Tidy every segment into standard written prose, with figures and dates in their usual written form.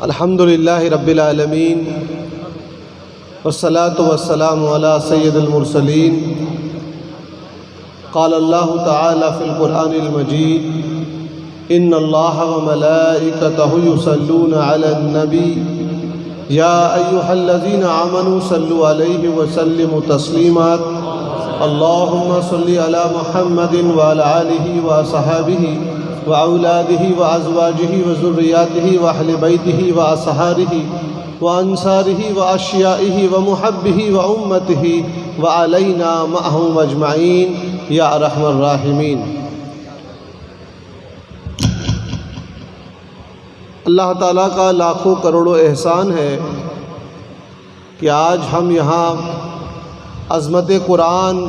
الحمد للہ رب العالمین والصلاة والسلام علی سید المرسلین قال اللہ تعالی فی القرآن المجید ان اللہ وملائکتہ یصلون علی النبی یا ایہا الذین آمنوا صلوا علیہ وسلموا تسلیما اللہم صلی علی محمد وعلی آلہ وصحابہ وأولاده وأزواجه وذرياته وأهل بيته وأصحابه وأنصاره وأشيائه ومحبه وأمته وعلينا معهم أجمعين يا أرحم الراحمين۔ اللہ تعالیٰ کا لاکھوں کروڑوں احسان ہے کہ آج ہم یہاں عظمت قرآن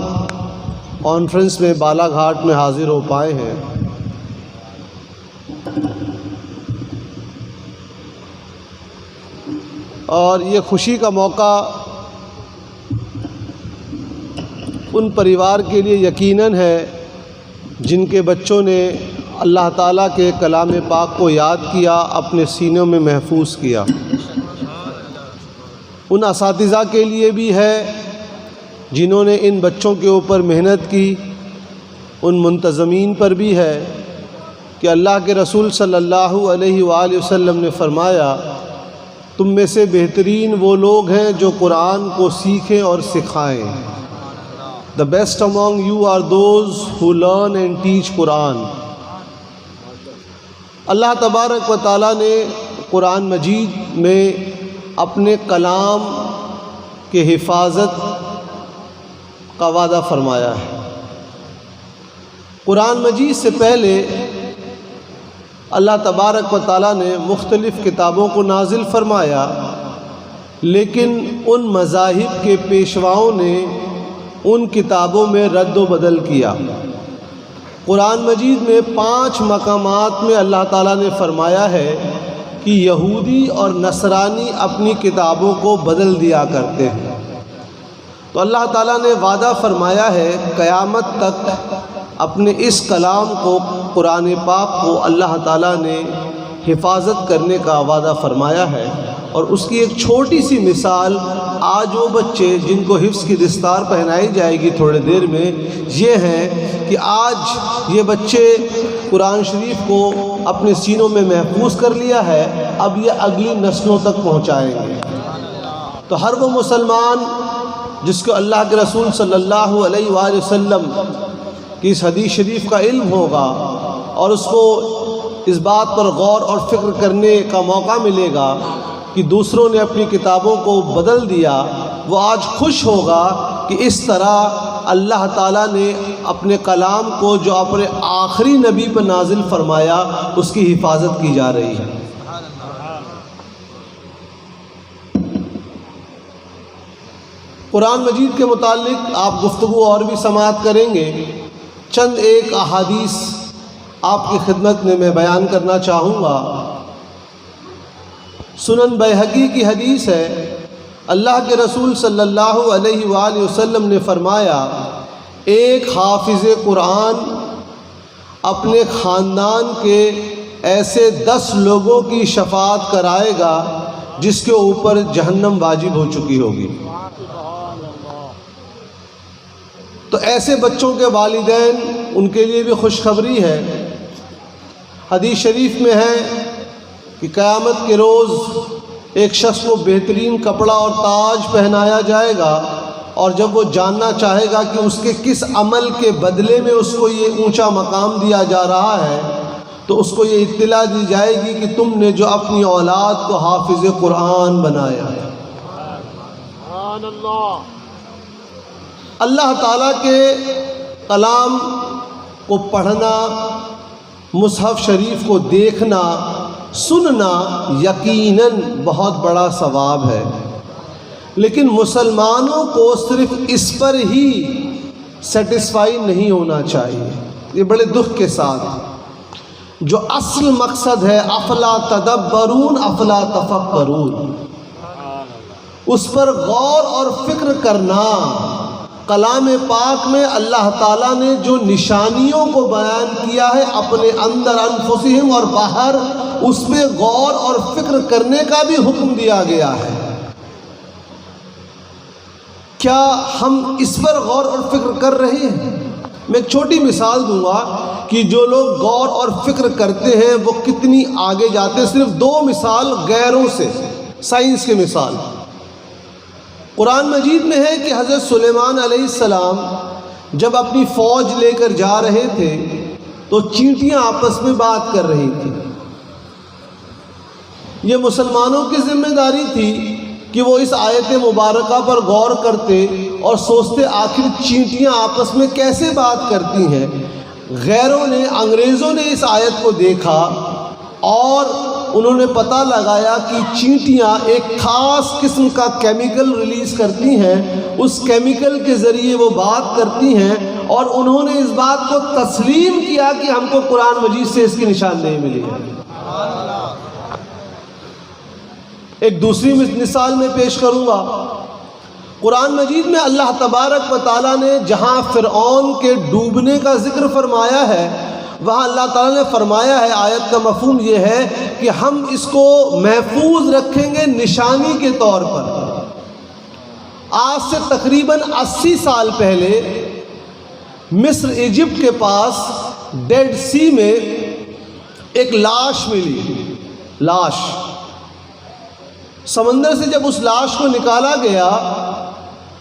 کانفرنس میں بالا گھاٹ میں حاضر ہو پائے ہیں۔ اور یہ خوشی کا موقع ان پریوار کے لیے یقیناً ہے جن کے بچوں نے اللہ تعالیٰ کے کلام پاک کو یاد کیا، اپنے سینوں میں محفوظ کیا۔ ان اساتذہ کے لیے بھی ہے جنہوں نے ان بچوں کے اوپر محنت کی، ان منتظمین پر بھی ہے کہ اللہ کے رسول صلی اللہ علیہ وآلہ وسلم نے فرمایا تم میں سے بہترین وہ لوگ ہیں جو قرآن کو سیکھیں اور سکھائیں۔ The best among you are those who learn and teach قرآن۔ اللہ تبارک و تعالیٰ نے قرآن مجید میں اپنے کلام کے حفاظت کا وعدہ فرمایا ہے۔ قرآن مجید سے پہلے اللہ تبارک و تعالیٰ نے مختلف کتابوں کو نازل فرمایا، لیکن ان مذاہب کے پیشواؤں نے ان کتابوں میں رد و بدل کیا۔ قرآن مجید میں 5 مقامات میں اللہ تعالیٰ نے فرمایا ہے کہ یہودی اور نصرانی اپنی کتابوں کو بدل دیا کرتے ہیں۔ تو اللہ تعالیٰ نے وعدہ فرمایا ہے قیامت تک اپنے اس کلام کو، قرآن پاک کو اللہ تعالیٰ نے حفاظت کرنے کا وعدہ فرمایا ہے۔ اور اس کی ایک چھوٹی سی مثال آج وہ بچے جن کو حفظ کی دستار پہنائی جائے گی تھوڑے دیر میں، یہ ہیں کہ آج یہ بچے قرآن شریف کو اپنے سینوں میں محفوظ کر لیا ہے، اب یہ اگلی نسلوں تک پہنچائیں گے۔ تو ہر وہ مسلمان جس کو اللہ کے رسول صلی اللہ علیہ وآلہ وسلم کہ اس حدیث شریف کا علم ہوگا اور اس کو اس بات پر غور اور فکر کرنے کا موقع ملے گا کہ دوسروں نے اپنی کتابوں کو بدل دیا، وہ آج خوش ہوگا کہ اس طرح اللہ تعالیٰ نے اپنے کلام کو جو اپنے آخری نبی پر نازل فرمایا اس کی حفاظت کی جا رہی ہے۔ قرآن مجید کے متعلق آپ گفتگو اور بھی سماعت کریں گے۔ چند ایک احادیث آپ کی خدمت میں بیان کرنا چاہوں گا۔ سنن بیہقی کی حدیث ہے، اللہ کے رسول صلی اللہ علیہ وآلہ وسلم نے فرمایا ایک حافظ قرآن اپنے خاندان کے ایسے 10 لوگوں کی شفاعت کرائے گا جس کے اوپر جہنم واجب ہو چکی ہوگی۔ تو ایسے بچوں کے والدین ان کے لیے بھی خوشخبری ہے۔ حدیث شریف میں ہے کہ قیامت کے روز ایک شخص کو بہترین کپڑا اور تاج پہنایا جائے گا، اور جب وہ جاننا چاہے گا کہ اس کے کس عمل کے بدلے میں اس کو یہ اونچا مقام دیا جا رہا ہے، تو اس کو یہ اطلاع دی جائے گی کہ تم نے جو اپنی اولاد کو حافظ قرآن بنایا ہے۔ سبحان اللہ۔ اللہ تعالیٰ کے کلام کو پڑھنا، مصحف شریف کو دیکھنا، سننا یقیناً بہت بڑا ثواب ہے، لیکن مسلمانوں کو صرف اس پر ہی سیٹسفائی نہیں ہونا چاہیے۔ یہ بڑے دکھ کے ساتھ جو اصل مقصد ہے افلا تدبرون افلا تفکرون، اس پر غور اور فکر کرنا، کلام پاک میں اللہ تعالیٰ نے جو نشانیوں کو بیان کیا ہے اپنے اندر انفسہم اور باہر اس پہ غور اور فکر کرنے کا بھی حکم دیا گیا ہے۔ کیا ہم اس پر غور اور فکر کر رہے ہیں؟ میں ایک چھوٹی مثال دوں گا کہ جو لوگ غور اور فکر کرتے ہیں وہ کتنی آگے جاتے ہیں۔ صرف دو مثال غیروں سے، سائنس کی مثال۔ قرآن مجید میں ہے کہ حضرت سلیمان علیہ السلام جب اپنی فوج لے کر جا رہے تھے تو چینٹیاں آپس میں بات کر رہی تھیں۔ یہ مسلمانوں کی ذمہ داری تھی کہ وہ اس آیت مبارکہ پر غور کرتے اور سوچتے آخر چینٹیاں آپس میں کیسے بات کرتی ہیں۔ غیروں نے، انگریزوں نے اس آیت کو دیکھا اور انہوں نے پتہ لگایا کہ چینٹیاں ایک خاص قسم کا کیمیکل ریلیز کرتی ہیں، اس کیمیکل کے ذریعے وہ بات کرتی ہیں، اور انہوں نے اس بات کو تسلیم کیا کہ ہم کو قرآن مجید سے اس کی نشاندہی ملی ہے۔ ایک دوسری مثال میں پیش کروں گا۔ قرآن مجید میں اللہ تبارک و تعالیٰ نے جہاں فرعون کے ڈوبنے کا ذکر فرمایا ہے، وہاں اللہ تعالیٰ نے فرمایا ہے، آیت کا مفہوم یہ ہے کہ ہم اس کو محفوظ رکھیں گے نشانی کے طور پر۔ آج سے تقریباً 80 سال پہلے مصر ایجپٹ کے پاس ڈیڈ سی میں ایک لاش ملی، لاش۔ سمندر سے جب اس لاش کو نکالا گیا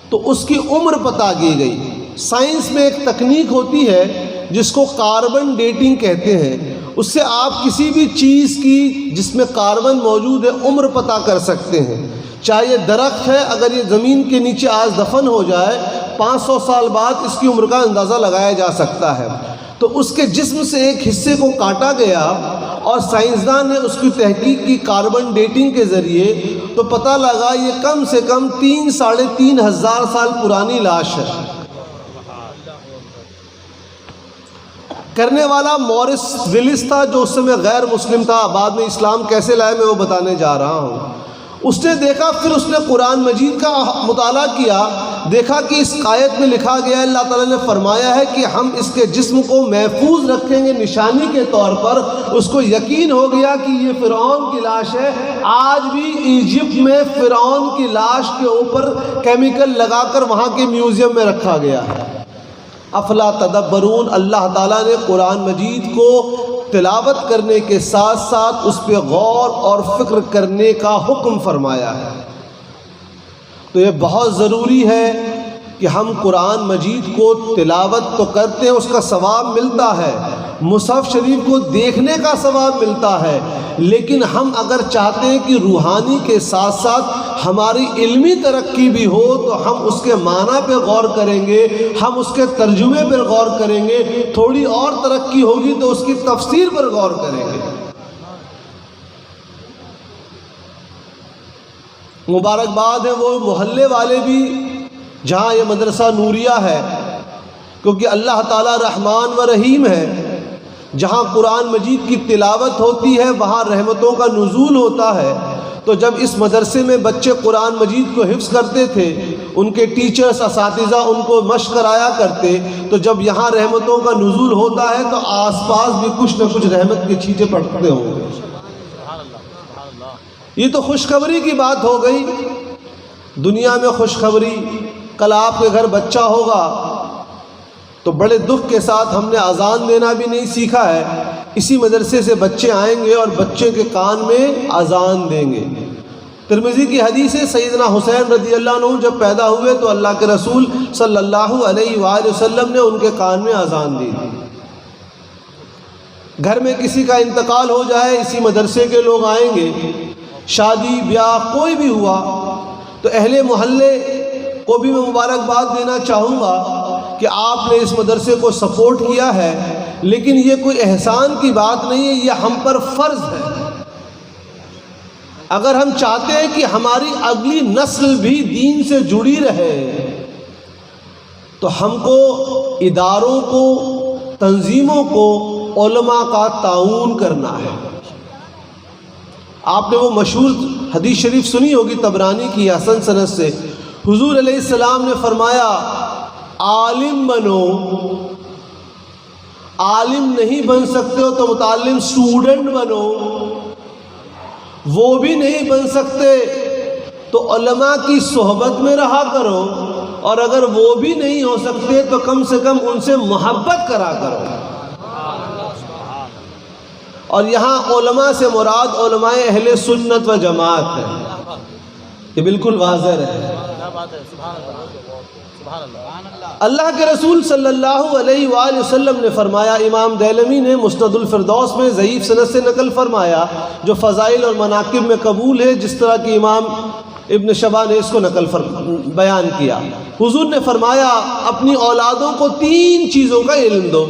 تو اس کی عمر پتہ کی گئی۔ سائنس میں ایک تکنیک ہوتی ہے جس کو کاربن ڈیٹنگ کہتے ہیں۔ اس سے آپ کسی بھی چیز کی جس میں کاربن موجود ہے عمر پتہ کر سکتے ہیں۔ چاہے یہ درخت ہے، اگر یہ زمین کے نیچے آج دفن ہو جائے 500 سال بعد اس کی عمر کا اندازہ لگایا جا سکتا ہے۔ تو اس کے جسم سے ایک حصے کو کاٹا گیا اور سائنسدان نے اس کی تحقیق کی کاربن ڈیٹنگ کے ذریعے، تو پتہ لگا یہ کم سے کم 3-3.5 ہزار سال پرانی لاش ہے۔ کرنے والا مورس ولس تھا جو اس سمے غیر مسلم تھا، بعد میں اسلام کیسے لائے میں وہ بتانے جا رہا ہوں۔ اس نے دیکھا، پھر اس نے قرآن مجید کا مطالعہ کیا، دیکھا کہ اس آیت میں لکھا گیا ہے، اللہ تعالیٰ نے فرمایا ہے کہ ہم اس کے جسم کو محفوظ رکھیں گے نشانی کے طور پر۔ اس کو یقین ہو گیا کہ یہ فرعون کی لاش ہے۔ آج بھی ایجپٹ میں فرعون کی لاش کے اوپر کیمیکل لگا کر وہاں کے میوزیم میں رکھا گیا ہے۔ افلا تدبرون، اللہ تعالیٰ نے قرآن مجید کو تلاوت کرنے کے ساتھ ساتھ اس پہ غور اور فکر کرنے کا حکم فرمایا ہے۔ تو یہ بہت ضروری ہے کہ ہم قرآن مجید کو تلاوت تو کرتے ہیں، اس کا ثواب ملتا ہے، مصحف شریف کو دیکھنے کا ثواب ملتا ہے، لیکن ہم اگر چاہتے ہیں کہ روحانی کے ساتھ ساتھ ہماری علمی ترقی بھی ہو تو ہم اس کے معنی پہ غور کریں گے، ہم اس کے ترجمے پر غور کریں گے، تھوڑی اور ترقی ہوگی تو اس کی تفسیر پر غور کریں گے۔ مبارکباد ہے وہ محلے والے بھی جہاں یہ مدرسہ نوریہ ہے، کیونکہ اللہ تعالیٰ رحمان و رحیم ہے۔ جہاں قرآن مجید کی تلاوت ہوتی ہے وہاں رحمتوں کا نزول ہوتا ہے۔ تو جب اس مدرسے میں بچے قرآن مجید کو حفظ کرتے تھے، ان کے ٹیچرز، اساتذہ ان کو مشق کرایا کرتے، تو جب یہاں رحمتوں کا نزول ہوتا ہے تو آس پاس بھی کچھ نہ کچھ رحمت کے چھینٹے پڑتے ہوں گے۔ یہ تو خوشخبری کی بات ہو گئی، دنیا میں خوشخبری۔ کل آپ کے گھر بچہ ہوگا تو بڑے دکھ کے ساتھ ہم نے اذان دینا بھی نہیں سیکھا ہے، اسی مدرسے سے بچے آئیں گے اور بچے کے کان میں اذان دیں گے۔ ترمذی کی حدیث ہے، سیدنا حسین رضی اللہ عنہ جب پیدا ہوئے تو اللہ کے رسول صلی اللہ علیہ وآلہ وسلم نے ان کے کان میں اذان دی تھی۔ گھر میں کسی کا انتقال ہو جائے، اسی مدرسے کے لوگ آئیں گے، شادی بیاہ کوئی بھی ہوا تو اہل محلے کو بھی میں مبارکباد دینا چاہوں گا کہ آپ نے اس مدرسے کو سپورٹ کیا ہے، لیکن یہ کوئی احسان کی بات نہیں ہے، یہ ہم پر فرض ہے۔ اگر ہم چاہتے ہیں کہ ہماری اگلی نسل بھی دین سے جڑی رہے تو ہم کو اداروں کو، تنظیموں کو، علماء کا تعاون کرنا ہے۔ آپ نے وہ مشہور حدیث شریف سنی ہوگی طبرانی کی حسن سند سے، حضور علیہ السلام نے فرمایا عالم بنو، عالم نہیں بن سکتے ہو تو متعلم اسٹوڈنٹ بنو، وہ بھی نہیں بن سکتے تو علماء کی صحبت میں رہا کرو، اور اگر وہ بھی نہیں ہو سکتے تو کم سے کم ان سے محبت کرا کرو۔ اور یہاں علماء سے مراد علماء اہل سنت و جماعت ہے، یہ بالکل واضح ہے۔ اللہ کے رسول صلی اللہ علیہ وآلہ وسلم نے فرمایا، امام دیلمی نے مسند الفردوس میں ضعیف سند سے نقل فرمایا، جو فضائل اور مناقب میں قبول ہے، جس طرح کہ امام ابن شبہ نے اس کو بیان کیا۔ حضور نے فرمایا اپنی اولادوں کو 3 چیزوں کا علم دو۔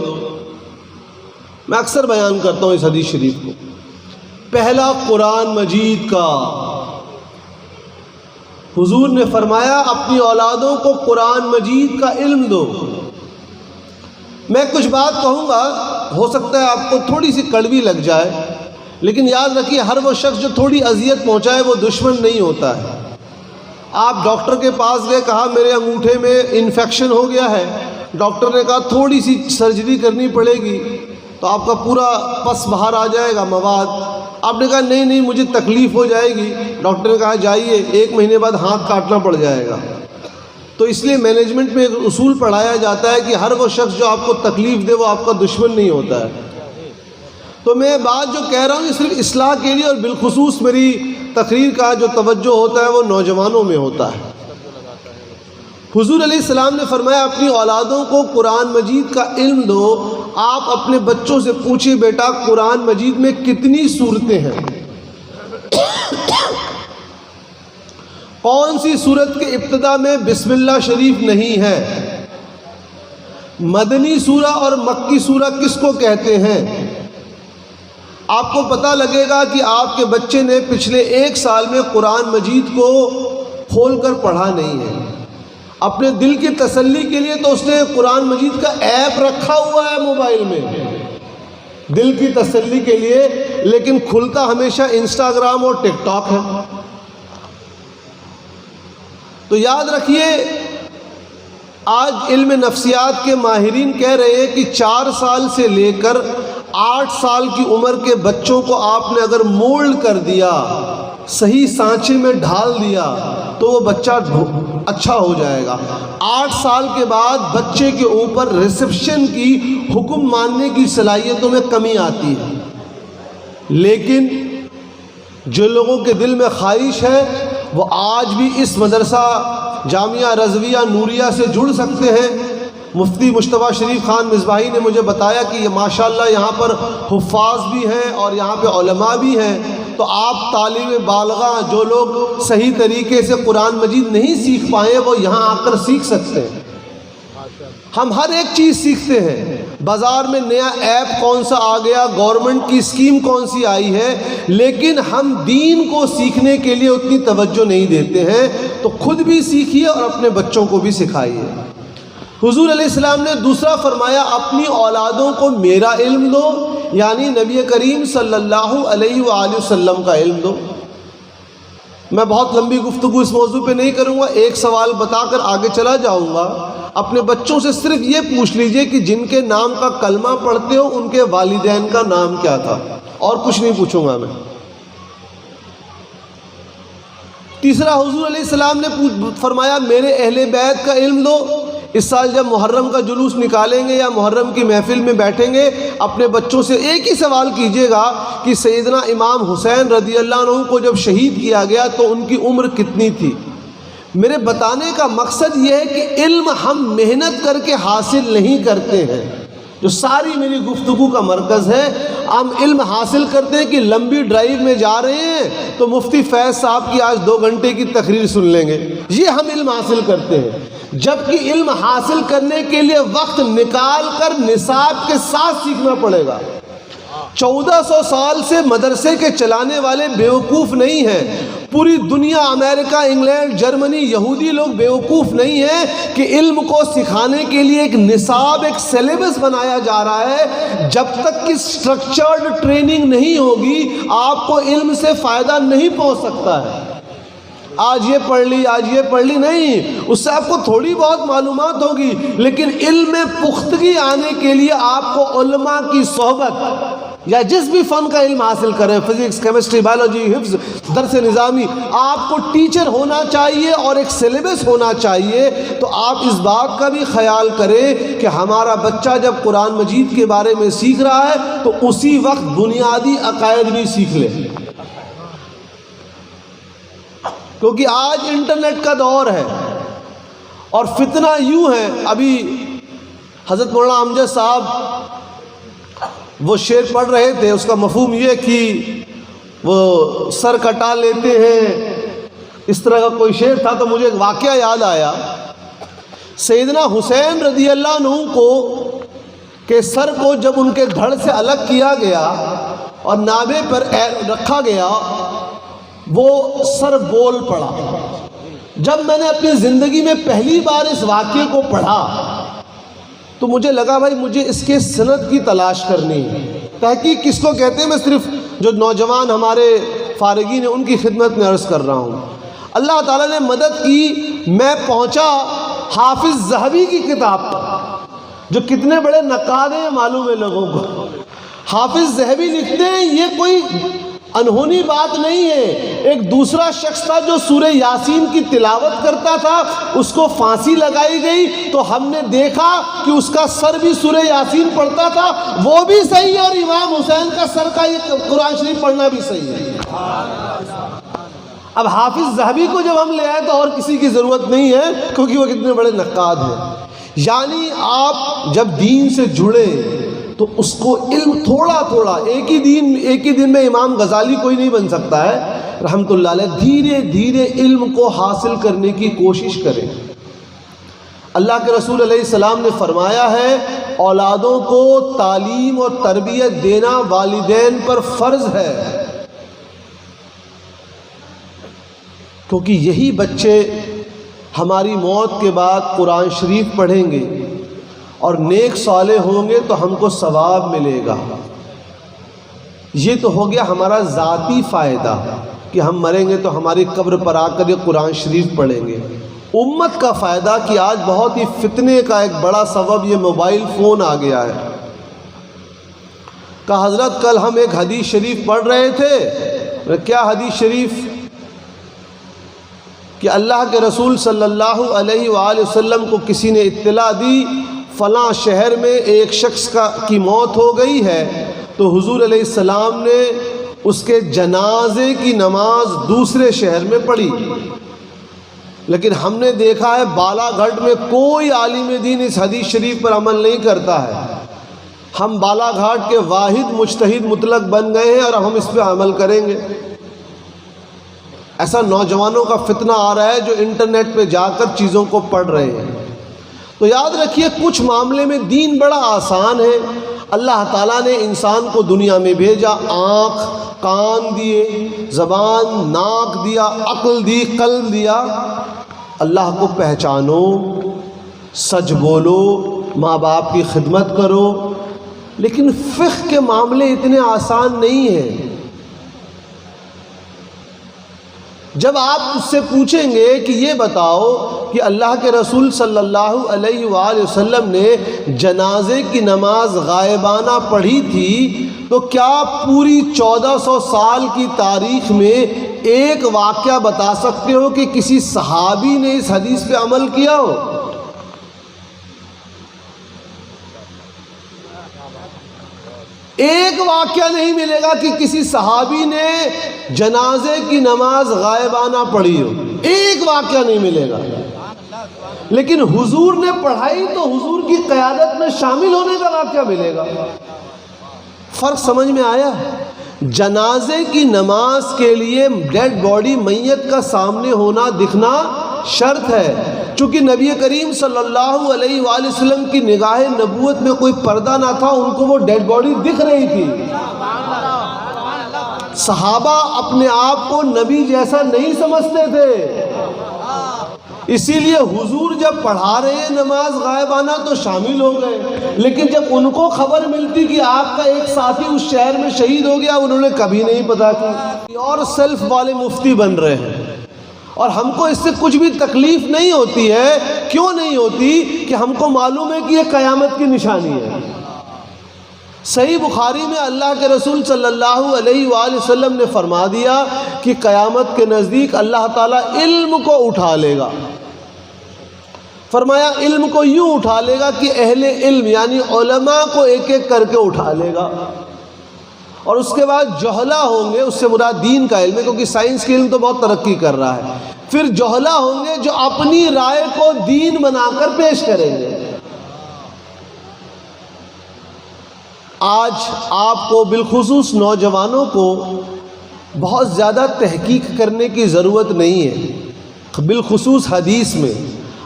میں اکثر بیان کرتا ہوں اس حدیث شریف کو۔ پہلا، قرآن مجید کا۔ حضور نے فرمایا اپنی اولادوں کو قرآن مجید کا علم دو۔ میں کچھ بات کہوں گا، ہو سکتا ہے آپ کو تھوڑی سی کڑوی لگ جائے، لیکن یاد رکھیے ہر وہ شخص جو تھوڑی اذیت پہنچائے وہ دشمن نہیں ہوتا ہے۔ آپ ڈاکٹر کے پاس گئے، کہا میرے انگوٹھے میں انفیکشن ہو گیا ہے، ڈاکٹر نے کہا تھوڑی سی سرجری کرنی پڑے گی تو آپ کا پورا پس باہر آ جائے گا مواد۔ آپ نے کہا نہیں مجھے تکلیف ہو جائے گی، ڈاکٹر نے کہا جائیے 1 مہینے بعد ہاتھ کاٹنا پڑ جائے گا۔ تو اس لیے مینجمنٹ میں ایک اصول پڑھایا جاتا ہے کہ ہر وہ شخص جو آپ کو تکلیف دے وہ آپ کا دشمن نہیں ہوتا ہے۔ تو میں بات جو کہہ رہا ہوں یہ صرف اصلاح کے لیے، اور بالخصوص میری تقریر کا جو توجہ ہوتا ہے وہ نوجوانوں میں ہوتا ہے۔ حضور علیہ السلام نے فرمایا اپنی اولادوں کو قرآن مجید کا علم دو۔ آپ اپنے بچوں سے پوچھیں بیٹا قرآن مجید میں کتنی سورتیں ہیں؟ کون سی سورت کے ابتدا میں بسم اللہ شریف نہیں ہے؟ مدنی سورہ اور مکی سورہ کس کو کہتے ہیں؟ آپ کو پتہ لگے گا کہ آپ کے بچے نے پچھلے 1 سال میں قرآن مجید کو کھول کر پڑھا نہیں ہے۔ اپنے دل کی تسلی کے لیے تو اس نے قرآن مجید کا ایپ رکھا ہوا ہے موبائل میں دل کی تسلی کے لیے، لیکن کھلتا ہمیشہ انسٹاگرام اور ٹک ٹاک ہے۔ تو یاد رکھیے آج علم نفسیات کے ماہرین کہہ رہے ہیں کہ 4 سال سے لے کر 8 سال کی عمر کے بچوں کو آپ نے اگر مولڈ کر دیا، صحیح سانچے میں ڈھال دیا تو وہ بچہ اچھا ہو جائے گا۔ 8 سال کے بعد بچے کے اوپر ریسیپشن کی، حکم ماننے کی صلاحیتوں میں کمی آتی ہے، لیکن جو لوگوں کے دل میں خواہش ہے وہ آج بھی اس مدرسہ جامعہ رضویہ نوریہ سے جڑ سکتے ہیں۔ مفتی مصطفیٰ شریف خان مصباحی نے مجھے بتایا کہ ماشاءاللہ یہاں پر حفاظ بھی ہیں اور یہاں پہ علماء بھی ہیں، تو آپ طالب بالغاں جو لوگ صحیح طریقے سے قرآن مجید نہیں سیکھ پائے وہ یہاں آ کر سیکھ سکتے ہیں۔ ہم ہر ایک چیز سیکھتے ہیں، بازار میں نیا ایپ کون سا آ گیا، گورنمنٹ کی اسکیم کون سی آئی ہے، لیکن ہم دین کو سیکھنے کے لیے اتنی توجہ نہیں دیتے ہیں۔ تو خود بھی سیکھیے اور اپنے بچوں کو بھی سکھائیے۔ حضور علیہ السلام نے دوسرا فرمایا اپنی اولادوں کو میرا علم دو، یعنی نبی کریم صلی اللہ علیہ وآلہ وسلم کا علم دو۔ میں بہت لمبی گفتگو اس موضوع پہ نہیں کروں گا، ایک سوال بتا کر آگے چلا جاؤں گا۔ اپنے بچوں سے صرف یہ پوچھ لیجئے کہ جن کے نام کا کلمہ پڑھتے ہو ان کے والدین کا نام کیا تھا، اور کچھ نہیں پوچھوں گا میں۔ تیسرا، حضور علیہ السلام نے فرمایا میرے اہل بیت کا علم دو۔ اس سال جب محرم کا جلوس نکالیں گے یا محرم کی محفل میں بیٹھیں گے، اپنے بچوں سے ایک ہی سوال کیجیے گا کہ سیدنا امام حسین رضی اللہ عنہ کو جب شہید کیا گیا تو ان کی عمر کتنی تھی؟ میرے بتانے کا مقصد یہ ہے کہ علم ہم محنت کر کے حاصل نہیں کرتے ہیں، جو ساری میری گفتگو کا مرکز ہے۔ ہم علم حاصل کرتے ہیں کہ لمبی ڈرائیو میں جا رہے ہیں تو مفتی فیض صاحب کی آج 2 گھنٹے کی تقریر سن لیں گے، یہ ہم علم حاصل کرتے ہیں۔ جبکہ علم حاصل کرنے کے لیے وقت نکال کر نصاب کے ساتھ سیکھنا پڑے گا۔ 1400 سال سے مدرسے کے چلانے والے بیوقوف نہیں ہیں، پوری دنیا، امریکہ، انگلینڈ، جرمنی، یہودی لوگ بیوقوف نہیں ہیں کہ علم کو سکھانے کے لیے ایک نصاب، ایک سیلیبس بنایا جا رہا ہے۔ جب تک کہ سٹرکچرڈ ٹریننگ نہیں ہوگی آپ کو علم سے فائدہ نہیں پہنچ سکتا ہے۔ آج یہ پڑھ لی، آج یہ پڑھ لی، نہیں، اس سے آپ کو تھوڑی بہت معلومات ہوگی، لیکن علم میں پختگی آنے کے لیے آپ کو علماء کی صحبت، یا جس بھی فن کا علم حاصل کریں، فزکس، کیمسٹری، بایولوجی، حفظ، درس نظامی، آپ کو ٹیچر ہونا چاہیے اور ایک سلیبس ہونا چاہیے. تو آپ اس بات کا بھی خیال کریں کہ ہمارا بچہ جب قرآن مجید کے بارے میں سیکھ رہا ہے تو اسی وقت بنیادی عقائد بھی سیکھ لے، کیونکہ آج انٹرنیٹ کا دور ہے اور فتنہ یوں ہے. ابھی حضرت مولانا امجد صاحب وہ شعر پڑھ رہے تھے، اس کا مفہوم یہ کہ وہ سر کٹا لیتے ہیں، اس طرح کا کوئی شعر تھا. تو مجھے ایک واقعہ یاد آیا. سیدنا حسین رضی اللہ عنہ کو کے سر کو جب ان کے دھڑ سے الگ کیا گیا اور نابے پر رکھا گیا، وہ سر بول پڑا. جب میں نے اپنی زندگی میں پہلی بار اس واقعے کو پڑھا تو مجھے لگا بھائی مجھے اس کے سند کی تلاش کرنی ہے. تحقیق کس کو کہتے ہیں؟ میں صرف جو نوجوان ہمارے فارغین ہیں ان کی خدمت میں عرض کر رہا ہوں. اللہ تعالیٰ نے مدد کی، میں پہنچا حافظ ذہبی کی کتاب پر، جو کتنے بڑے نقاد ہیں معلوم ہے لوگوں کو. حافظ ذہبی لکھتے ہیں یہ کوئی انہونی بات نہیں ہے. ایک دوسرا شخص تھا جو سورہ یاسین کی تلاوت کرتا تھا، اس کو پھانسی لگائی گئی تو ہم نے دیکھا کہ اس کا سر بھی سورہ یاسین پڑھتا تھا، وہ بھی صحیح ہے، اور امام حسین کا سر کا یہ قرآن شریف پڑھنا بھی صحیح ہے. اب حافظ ذہبی کو جب ہم لے آئے تو اور کسی کی ضرورت نہیں ہے، کیونکہ وہ کتنے بڑے نقاد ہیں. یعنی آپ جب دین سے جڑے تو اس کو علم تھوڑا تھوڑا، ایک ہی دن میں امام غزالی کوئی نہیں بن سکتا ہے رحمۃ اللہ علیہ. دھیرے دھیرے علم کو حاصل کرنے کی کوشش کریں. اللہ کے رسول علیہ السلام نے فرمایا ہے اولادوں کو تعلیم اور تربیت دینا والدین پر فرض ہے، کیونکہ یہی بچے ہماری موت کے بعد قرآن شریف پڑھیں گے اور نیک صالح ہوں گے تو ہم کو ثواب ملے گا. یہ تو ہو گیا ہمارا ذاتی فائدہ کہ ہم مریں گے تو ہماری قبر پر آ کر یہ قرآن شریف پڑھیں گے. امت کا فائدہ کہ آج بہت ہی فتنے کا ایک بڑا سبب یہ موبائل فون آ گیا ہے. کہ حضرت کل ہم ایک حدیث شریف پڑھ رہے تھے. کیا حدیث شریف؟ کہ اللہ کے رسول صلی اللہ علیہ وآلہ وسلم کو کسی نے اطلاع دی فلاں شہر میں ایک شخص کی موت ہو گئی ہے، تو حضور علیہ السلام نے اس کے جنازے کی نماز دوسرے شہر میں پڑھی. لیکن ہم نے دیکھا ہے بالا گھاٹ میں کوئی عالم دین اس حدیث شریف پر عمل نہیں کرتا ہے. ہم بالا گھاٹ کے واحد مجتہد مطلق بن گئے ہیں اور ہم اس پہ عمل کریں گے. ایسا نوجوانوں کا فتنہ آ رہا ہے جو انٹرنیٹ پہ جا کر چیزوں کو پڑھ رہے ہیں. تو یاد رکھیے کچھ معاملے میں دین بڑا آسان ہے. اللہ تعالیٰ نے انسان کو دنیا میں بھیجا، آنکھ کان دیے، زبان ناک دیا، عقل دی، قلب دیا. اللہ کو پہچانو، سچ بولو، ماں باپ کی خدمت کرو. لیکن فقہ کے معاملے اتنے آسان نہیں ہیں. جب آپ اس سے پوچھیں گے کہ یہ بتاؤ کہ اللہ کے رسول صلی اللہ علیہ وآلہ وسلم نے جنازے کی نماز غائبانہ پڑھی تھی، تو کیا پوری 1400 سال کی تاریخ میں ایک واقعہ بتا سکتے ہو کہ کسی صحابی نے اس حدیث پہ عمل کیا ہو؟ ایک واقعہ نہیں ملے گا کہ کسی صحابی نے جنازے کی نماز غائبانہ پڑھی ہو. ایک واقعہ نہیں ملے گا. لیکن حضور نے پڑھائی تو حضور کی قیادت میں شامل ہونے کا واقعہ ملے گا. فرق سمجھ میں آیا؟ جنازے کی نماز کے لیے ڈیڈ باڈی میت کا سامنے ہونا دکھنا شرط ہے. چونکہ نبی کریم صلی اللہ علیہ وآلہ وسلم کی نگاہ نبوت میں کوئی پردہ نہ تھا، ان کو وہ ڈیڈ باڈی دکھ رہی تھی. صحابہ اپنے آپ کو نبی جیسا نہیں سمجھتے تھے، اسی لیے حضور جب پڑھا رہے ہیں نماز غائبانہ تو شامل ہو گئے. لیکن جب ان کو خبر ملتی کہ آپ کا ایک ساتھی اس شہر میں شہید ہو گیا، انہوں نے کبھی نہیں پتا کی. اور سیلف والے مفتی بن رہے ہیں اور ہم کو اس سے کچھ بھی تکلیف نہیں ہوتی ہے. کیوں نہیں ہوتی؟ کہ ہم کو معلوم ہے کہ یہ قیامت کی نشانی ہے. صحیح بخاری میں اللہ کے رسول صلی اللہ علیہ وآلہ وسلم نے فرما دیا کہ قیامت کے نزدیک اللہ تعالیٰ علم کو اٹھا لے گا. فرمایا علم کو یوں اٹھا لے گا کہ اہل علم یعنی علماء کو ایک ایک کر کے اٹھا لے گا، اور اس کے بعد جہلا ہوں گے، اس سے مراد دین کا علم ہے کیونکہ سائنس کے علم تو بہت ترقی کر رہا ہے. پھر جہلا ہوں گے جو اپنی رائے کو دین بنا کر پیش کریں گے. آج آپ کو بالخصوص نوجوانوں کو بہت زیادہ تحقیق کرنے کی ضرورت نہیں ہے. بالخصوص حدیث میں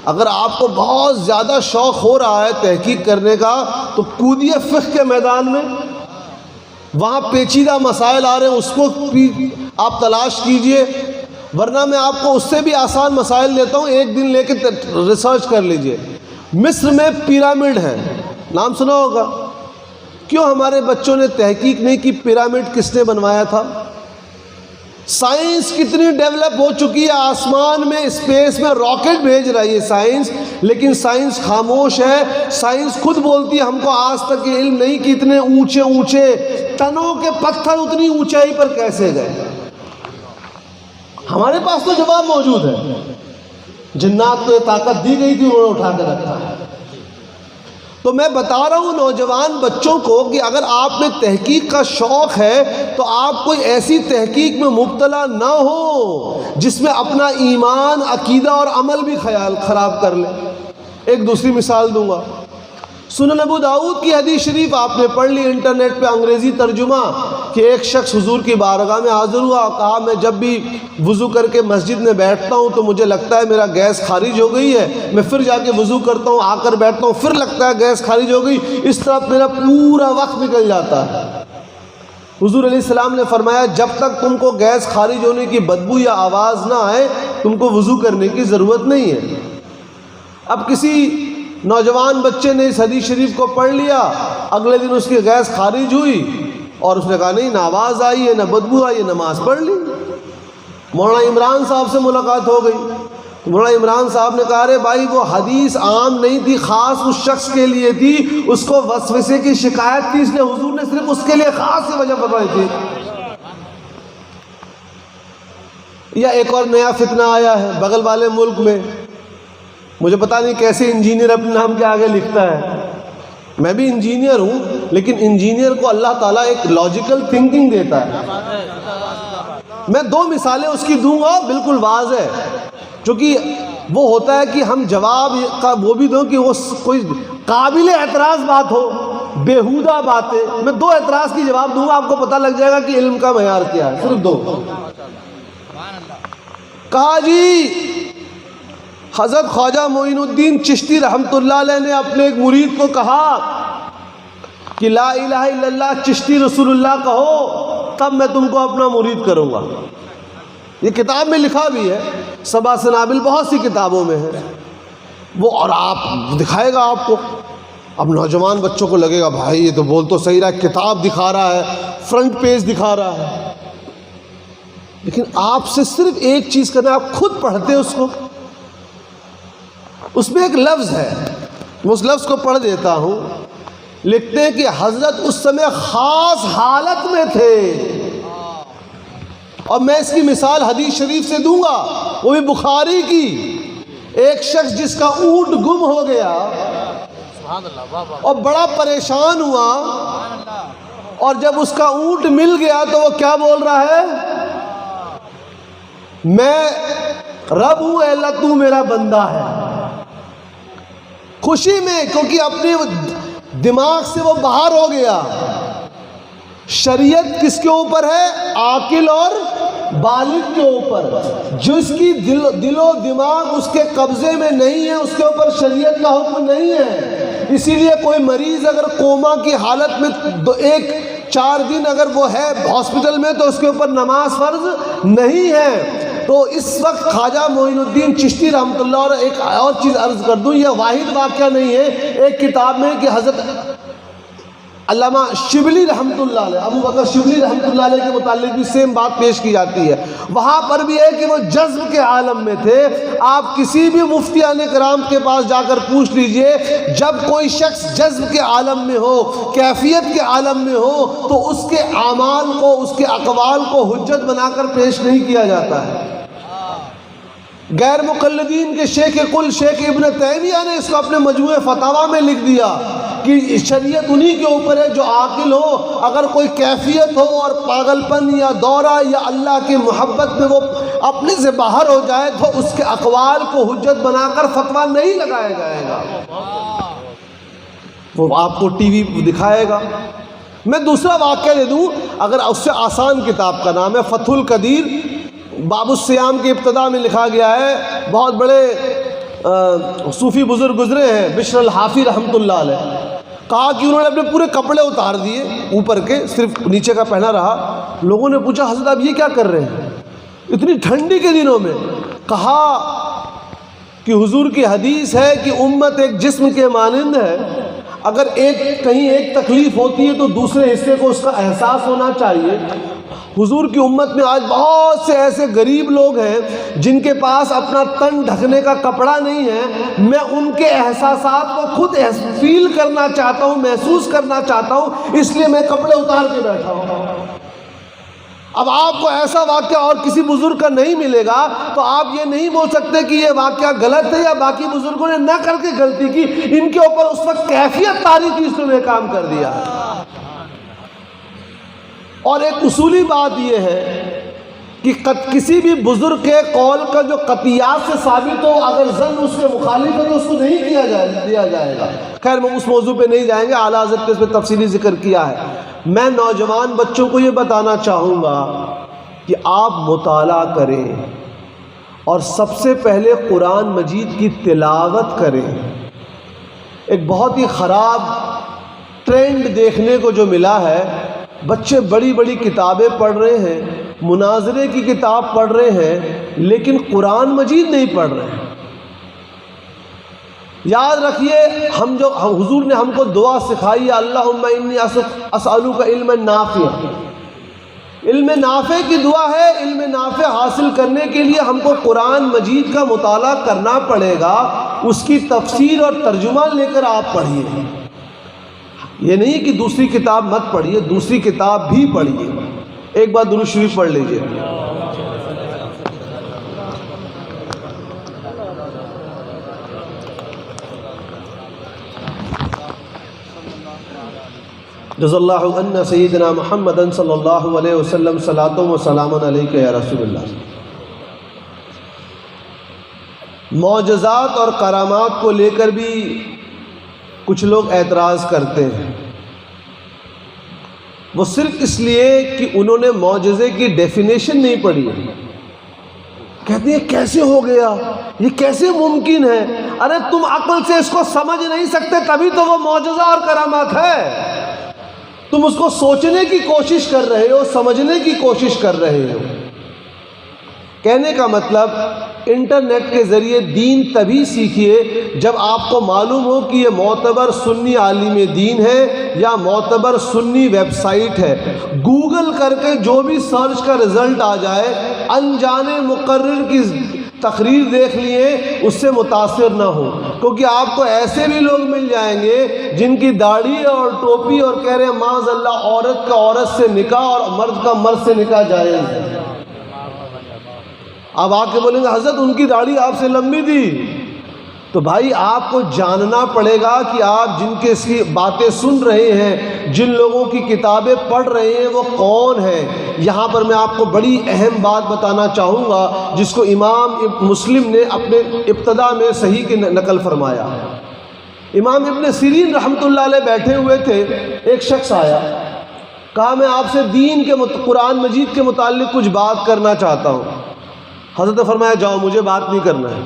اگر آپ کو بہت زیادہ شوق ہو رہا ہے تحقیق کرنے کا تو کودیے فقہ کے میدان میں. وہاں پیچیدہ مسائل آ رہے ہیں، اس کو آپ تلاش کیجئے، ورنہ میں آپ کو اس سے بھی آسان مسائل دیتا ہوں، ایک دن لے کے ریسرچ کر لیجئے. مصر میں پیرامڈ ہے، نام سنا ہوگا. کیوں ہمارے بچوں نے تحقیق نہیں کی پیرامڈ کس نے بنوایا تھا؟ سائنس کتنی ڈیولپ ہو چکی ہے، آسمان میں اسپیس میں راکٹ بھیج رہی ہے سائنس، لیکن سائنس خاموش ہے. سائنس خود بولتی ہے ہم کو آج تک یہ علم نہیں کہ اتنے اونچے اونچے ٹنوں کے پتھر اتنی اونچائی پر کیسے گئے. ہمارے پاس تو جواب موجود ہے، جنات کو یہ طاقت دی گئی تھی، انہوں نے اٹھا کے رکھا ہے. تو میں بتا رہا ہوں نوجوان بچوں کو کہ اگر آپ میں تحقیق کا شوق ہے تو آپ کوئی ایسی تحقیق میں مبتلا نہ ہو جس میں اپنا ایمان، عقیدہ اور عمل بھی خراب کر لیں. ایک دوسری مثال دوں گا. سنن ابو داؤد کی حدیث شریف آپ نے پڑھ لی انٹرنیٹ پہ انگریزی ترجمہ کہ ایک شخص حضور کی بارگاہ میں حاضر ہوا اور کہا میں جب بھی وضو کر کے مسجد میں بیٹھتا ہوں تو مجھے لگتا ہے میرا گیس خارج ہو گئی ہے، میں پھر جا کے وضو کرتا ہوں، آ کر بیٹھتا ہوں، پھر لگتا ہے گیس خارج ہو گئی، اس طرح میرا پورا وقت نکل جاتا ہے. حضور علیہ السلام نے فرمایا جب تک تم کو گیس خارج ہونے کی بدبو یا آواز نہ آئے تم کو وضو کرنے کی ضرورت نہیں ہے. اب کسی نوجوان بچے نے اس حدیث شریف کو پڑھ لیا، اگلے دن اس کی گیس خارج ہوئی اور اس نے کہا نہیں، نہ آواز آئی ہے نہ بدبو آئی ہے، نماز پڑھ لی. مولانا عمران صاحب سے ملاقات ہو گئی. مولانا عمران صاحب نے کہا ارے بھائی وہ حدیث عام نہیں تھی، خاص اس شخص کے لیے تھی، اس کو وسوسے کی شکایت تھی، اس لیے حضور نے صرف اس کے لیے خاص سے وجہ بتائی تھی. یا ایک اور نیا فتنہ آیا ہے بغل والے ملک میں، مجھے پتہ نہیں کیسے انجینئر اپنے نام کے آگے لکھتا ہے. میں بھی انجینئر ہوں لیکن انجینئر کو اللہ تعالیٰ ایک لاجیکل تھنکنگ دیتا ہے. میں دو مثالیں اس کی دوں گا بالکل واضح، چونکہ وہ ہوتا ہے کہ ہم جواب کا وہ بھی دوں کہ وہ کوئی قابل اعتراض بات ہو، بیہودہ باتیں. میں دو اعتراض کی جواب دوں گا، آپ کو پتہ لگ جائے گا کہ علم کا معیار کیا ہے. صرف دو. کہا جی حضرت خواجہ معین الدین چشتی رحمۃ اللہ علیہ نے اپنے ایک مرید کو کہا کہ لا الہ الا اللہ چشتی رسول اللہ کہو تب میں تم کو اپنا مرید کروں گا. یہ کتاب میں لکھا بھی ہے، سبا سنابل بہت سی کتابوں میں ہے وہ، اور آپ دکھائے گا آپ کو. اب نوجوان بچوں کو لگے گا بھائی یہ تو بول تو صحیح رہا ہے، کتاب دکھا رہا ہے، فرنٹ پیج دکھا رہا ہے. لیکن آپ سے صرف ایک چیز کرنا ہے، آپ خود پڑھتے اس کو. اس میں ایک لفظ ہے، میں اس لفظ کو پڑھ دیتا ہوں. لکھتے ہیں کہ حضرت اس سمے خاص حالت میں تھے، اور میں اس کی مثال حدیث شریف سے دوں گا، وہ بھی بخاری کی. ایک شخص جس کا اونٹ گم ہو گیا اور بڑا پریشان ہوا، اور جب اس کا اونٹ مل گیا تو وہ کیا بول رہا ہے؟ میں رب ہوں، اے اللہ تو میرا بندہ ہے. خوشی میں، کیونکہ اپنے دماغ سے وہ باہر ہو گیا. شریعت کس کے اوپر ہے؟ عاقل اور بالغ کے اوپر. جس کی دل و دماغ اس کے قبضے میں نہیں ہے اس کے اوپر شریعت کا حکم نہیں ہے. اسی لیے کوئی مریض اگر کوما کی حالت میں 1-4 دن اگر وہ ہے ہاسپٹل میں تو اس کے اوپر نماز فرض نہیں ہے. تو اس وقت خواجہ معین الدین چشتی رحمۃ اللہ، اور ایک اور چیز عرض کر دوں، یہ واحد واقعہ نہیں ہے. ایک کتاب میں کہ حضرت علامہ شبلی رحمۃ اللہ علیہ، ابو بکر شبلی رحمۃ اللہ علیہ کے متعلق بھی سیم بات پیش کی جاتی ہے۔ وہاں پر بھی ہے کہ وہ جذب کے عالم میں تھے۔ آپ کسی بھی مفتیان کرام کے پاس جا کر پوچھ لیجئے، جب کوئی شخص جذب کے عالم میں ہو، کیفیت کے عالم میں ہو، تو اس کے اعمال کو، اس کے اقوال کو حجت بنا کر پیش نہیں کیا جاتا ہے۔ غیر مقلدین کے شیخ کل شیخ ابن تیمیہ نے اس کو اپنے مجموعہ فتاویٰ میں لکھ دیا کہ شریعت انہی کے اوپر ہے جو عاقل ہو، اگر کوئی کیفیت ہو اور پاگل پن یا دورہ یا اللہ کی محبت میں وہ اپنے سے باہر ہو جائے تو اس کے اقوال کو حجت بنا کر فتویٰ نہیں لگایا جائے گا، وہ آپ کو ٹی وی دکھائے گا۔ میں دوسرا واقعہ دے دوں، اگر اس سے آسان کتاب کا نام ہے فتح القدیر، باب الصیام کی ابتدا میں لکھا گیا ہے۔ بہت بڑے صوفی بزرگ گزرے ہیں، بشر الحافی رحمۃ اللہ علیہ، کہا کہ انہوں نے اپنے پورے کپڑے اتار دیے اوپر کے، صرف نیچے کا پہنا رہا۔ لوگوں نے پوچھا حضرت آپ یہ کیا کر رہے ہیں اتنی ٹھنڈی کے دنوں میں؟ کہا کہ حضور کی حدیث ہے کہ امت ایک جسم کے مانند ہے، اگر کہیں ایک تکلیف ہوتی ہے تو دوسرے حصے کو اس کا احساس ہونا چاہیے۔ حضور کی امت میں آج بہت سے ایسے غریب لوگ ہیں جن کے پاس اپنا تن ڈھکنے کا کپڑا نہیں ہے، میں ان کے احساسات کو خود فیل کرنا چاہتا ہوں، محسوس کرنا چاہتا ہوں، اس لیے میں کپڑے اتار کے بیٹھا ہوں۔ اب آپ کو ایسا واقعہ اور کسی بزرگ کا نہیں ملے گا تو آپ یہ نہیں بول سکتے کہ یہ واقعہ غلط ہے یا باقی بزرگوں نے نہ کر کے غلطی کی، ان کے اوپر اس وقت کیفیت طاری تھی، اس نے کام کر دیا۔ اور ایک اصولی بات یہ ہے کہ کسی بھی بزرگ کے قول کا جو قطعیات سے ثابت ہو، اگر ظن اس کے مخالف ہے تو اس کو نہیں دیا جائے گا۔ خیر میں اس موضوع پہ نہیں جائیں گے، اعلیٰ حضرت نے اس پہ تفصیلی ذکر کیا ہے۔ میں نوجوان بچوں کو یہ بتانا چاہوں گا کہ آپ مطالعہ کریں اور سب سے پہلے قرآن مجید کی تلاوت کریں۔ ایک بہت ہی خراب ٹرینڈ دیکھنے کو جو ملا ہے، بچے بڑی بڑی کتابیں پڑھ رہے ہیں، مناظرے کی کتاب پڑھ رہے ہیں، لیکن قرآن مجید نہیں پڑھ رہے ہیں۔ یاد رکھیے، حضور نے ہم کو دعا سکھائی ہے، اللہم انی اسألک علما نافعا۔ علم نافع کی دعا ہے۔ علم نافع حاصل کرنے کے لیے ہم کو قرآن مجید کا مطالعہ کرنا پڑے گا، اس کی تفسیر اور ترجمہ لے کر آپ پڑھیے۔ یہ نہیں کہ دوسری کتاب مت پڑھیے، دوسری کتاب بھی پڑھیے۔ ایک بار درود شریف پڑھ لیجئے۔ جزا اللہ عنا سیدنا محمد صلی اللہ علیہ وسلم صلاۃ و سلام علیک یا رسول اللہ۔ معجزات اور کرامات کو لے کر بھی کچھ لوگ اعتراض کرتے ہیں، وہ صرف اس لیے کہ انہوں نے معجزے کی ڈیفینیشن نہیں پڑھی ہے۔ کہتے ہیں کیسے ہو گیا، یہ کیسے ممکن ہے؟ ارے تم عقل سے اس کو سمجھ نہیں سکتے، تبھی تو وہ معجزہ اور کرامات ہے۔ تم اس کو سوچنے کی کوشش کر رہے ہو، سمجھنے کی کوشش کر رہے ہو۔ کہنے کا مطلب انٹرنیٹ کے ذریعے دین تبھی سیکھیے جب آپ کو معلوم ہو کہ یہ معتبر سنی عالم دین ہے یا معتبر سنی ویب سائٹ ہے۔ گوگل کر کے جو بھی سرچ کا رزلٹ آ جائے، انجانے مقرر کی تقریر دیکھ لیے، اس سے متاثر نہ ہو، کیونکہ آپ کو ایسے بھی لوگ مل جائیں گے جن کی داڑھی اور ٹوپی اور کہہ رہے ہیں معاذ اللہ عورت کا عورت سے نکاح اور مرد کا مرد سے نکاح جائز ہے۔ اب آ کے بولیں گے حضرت ان کی داڑھی آپ سے لمبی تھی، تو بھائی آپ کو جاننا پڑے گا کہ آپ جن کے اس کی باتیں سن رہے ہیں، جن لوگوں کی کتابیں پڑھ رہے ہیں، وہ کون ہیں۔ یہاں پر میں آپ کو بڑی اہم بات بتانا چاہوں گا جس کو امام مسلم نے اپنے ابتدا میں صحیح کی نقل فرمایا۔ امام ابن سیرین رحمۃ اللہ علیہ بیٹھے ہوئے تھے، ایک شخص آیا، کہا میں آپ سے دین کے قرآن مجید کے متعلق کچھ بات کرنا چاہتا ہوں۔ حضرت نے فرمایا جاؤ، مجھے بات نہیں کرنا ہے۔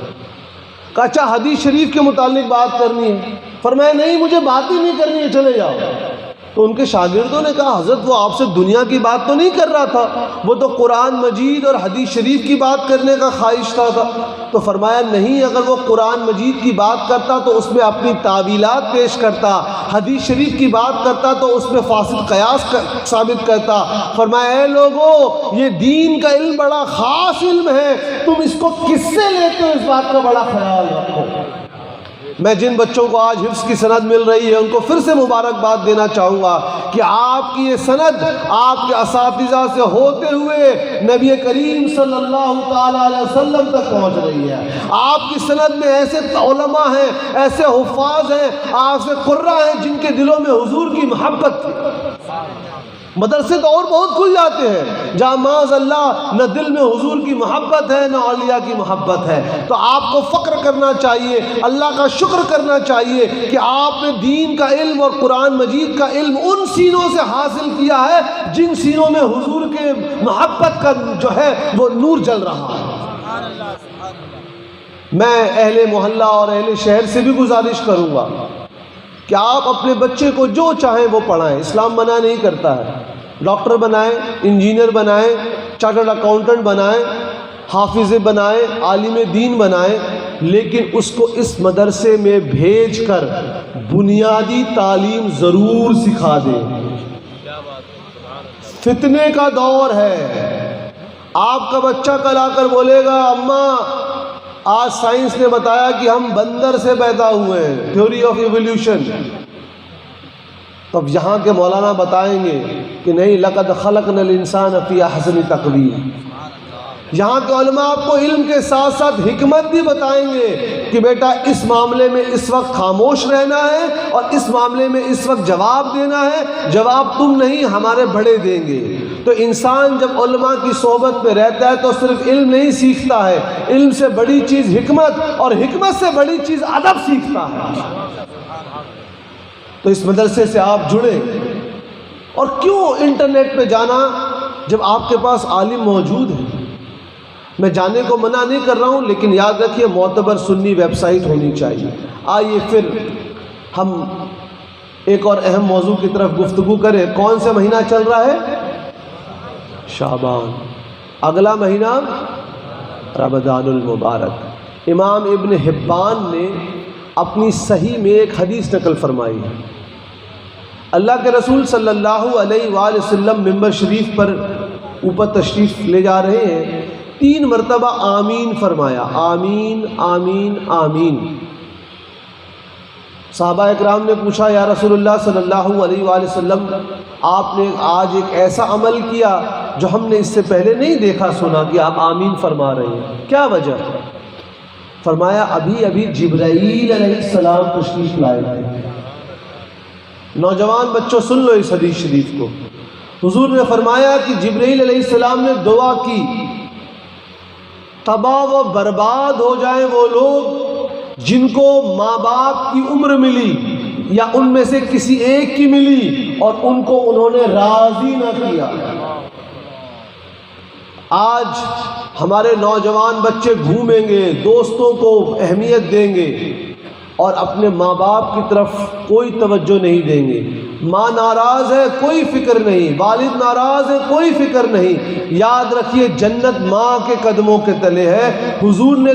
کہا اچھا حدیث شریف کے متعلق بات کرنی ہے؟ فرمایا نہیں، مجھے بات ہی نہیں کرنی ہے، چلے جاؤ۔ تو ان کے شاگردوں نے کہا حضرت وہ آپ سے دنیا کی بات تو نہیں کر رہا تھا، وہ تو قرآن مجید اور حدیث شریف کی بات کرنے کا خواہش تھا۔ تو فرمایا نہیں، اگر وہ قرآن مجید کی بات کرتا تو اس میں اپنی تعویلات پیش کرتا، حدیث شریف کی بات کرتا تو اس میں فاسد قیاس ثابت کرتا۔ فرمایا اے لوگو، یہ دین کا علم بڑا خاص علم ہے، تم اس کو کس سے لیتے ہو، اس بات کا بڑا خیال رکھو۔ میں جن بچوں کو آج حفظ کی سند مل رہی ہے ان کو پھر سے مبارکباد دینا چاہوں گا کہ آپ کی یہ سند آپ کے اساتذہ سے ہوتے ہوئے نبی کریم صلی اللہ تعالی علیہ وسلم تک پہنچ رہی ہے۔ آپ کی سند میں ایسے علماء ہیں، ایسے حفاظ ہیں، ایسے قراء ہیں جن کے دلوں میں حضور کی محبت تھی۔ مدرسے تو اور بہت کھل جاتے ہیں جہاں معاذ اللہ نہ دل میں حضور کی محبت ہے نہ اولیاء کی محبت ہے۔ تو آپ کو فخر کرنا چاہیے، اللہ کا شکر کرنا چاہیے کہ آپ نے دین کا علم اور قرآن مجید کا علم ان سینوں سے حاصل کیا ہے جن سینوں میں حضور کے محبت کا جو ہے وہ نور جل رہا ہے۔ میں اہل محلہ اور اہل شہر سے بھی گزارش کروں گا کہ آپ اپنے بچے کو جو چاہیں وہ پڑھائیں، اسلام منع نہیں کرتا ہے۔ ڈاکٹر بنائیں، انجینئر بنائیں، چارٹرڈ اکاؤنٹنٹ بنائیں، حافظ بنائیں، عالم دین بنائیں، لیکن اس کو اس مدرسے میں بھیج کر بنیادی تعلیم ضرور سکھا دیں۔ فتنے کا دور ہے، آپ کا بچہ کل آ کر بولے گا اماں آج سائنس نے بتایا کہ ہم بندر سے پیدا ہوئے ہیں، تھیوری آف ایولیوشن۔ تب یہاں کے مولانا بتائیں گے کہ نہیں، لقد خلقنا الانسان فی احسن تقویم۔ یہاں کے علماء آپ کو علم کے ساتھ ساتھ حکمت بھی بتائیں گے کہ بیٹا اس معاملے میں اس وقت خاموش رہنا ہے اور اس معاملے میں اس وقت جواب دینا ہے، جواب تم نہیں ہمارے بڑے دیں گے۔ تو انسان جب علماء کی صحبت میں رہتا ہے تو صرف علم نہیں سیکھتا ہے، علم سے بڑی چیز حکمت اور حکمت سے بڑی چیز ادب سیکھتا ہے۔ تو اس مدرسے سے آپ جڑیں۔ اور کیوں انٹرنیٹ پہ جانا جب آپ کے پاس عالم موجود ہے؟ میں جانے کو منع نہیں کر رہا ہوں، لیکن یاد رکھیے معتبر سنی ویب سائٹ ہونی چاہیے۔ آئیے پھر ہم ایک اور اہم موضوع کی طرف گفتگو کریں۔ کون سا مہینہ چل رہا ہے؟ شعبان۔ اگلا مہینہ رمضان المبارک۔ امام ابن حبان نے اپنی صحیح میں ایک حدیث نقل فرمائی ہے۔ اللہ کے رسول صلی اللہ علیہ وآلہ وسلم ممبر شریف پر اوپر تشریف لے جا رہے ہیں، 3 مرتبہ آمین فرمایا، آمین آمین آمین۔ صحابہ اکرام نے پوچھا یا رسول اللہ صلی اللہ علیہ وآلہ وسلم، آپ نے آج ایک ایسا عمل کیا جو ہم نے اس سے پہلے نہیں دیکھا سنا کہ آپ آمین فرما رہے ہیں، کیا وجہ؟ فرمایا ابھی ابھی جبرائیل علیہ السلام تشریف لائے تھے۔ نوجوان بچوں سن لو اس حدیث شریف کو۔ حضور نے فرمایا کہ جبرائیل علیہ السلام نے دعا کی تباہ و برباد ہو جائیں وہ لوگ جن کو ماں باپ کی عمر ملی یا ان میں سے کسی ایک کی ملی اور ان کو انہوں نے راضی نہ کیا۔ آج ہمارے نوجوان بچے گھومیں گے، دوستوں کو اہمیت دیں گے اور اپنے ماں باپ کی طرف کوئی توجہ نہیں دیں گے۔ ماں ناراض ہے کوئی فکر نہیں، والد ناراض ہے کوئی فکر نہیں۔ یاد رکھیے جنت ماں کے قدموں کے تلے ہے۔ حضور نے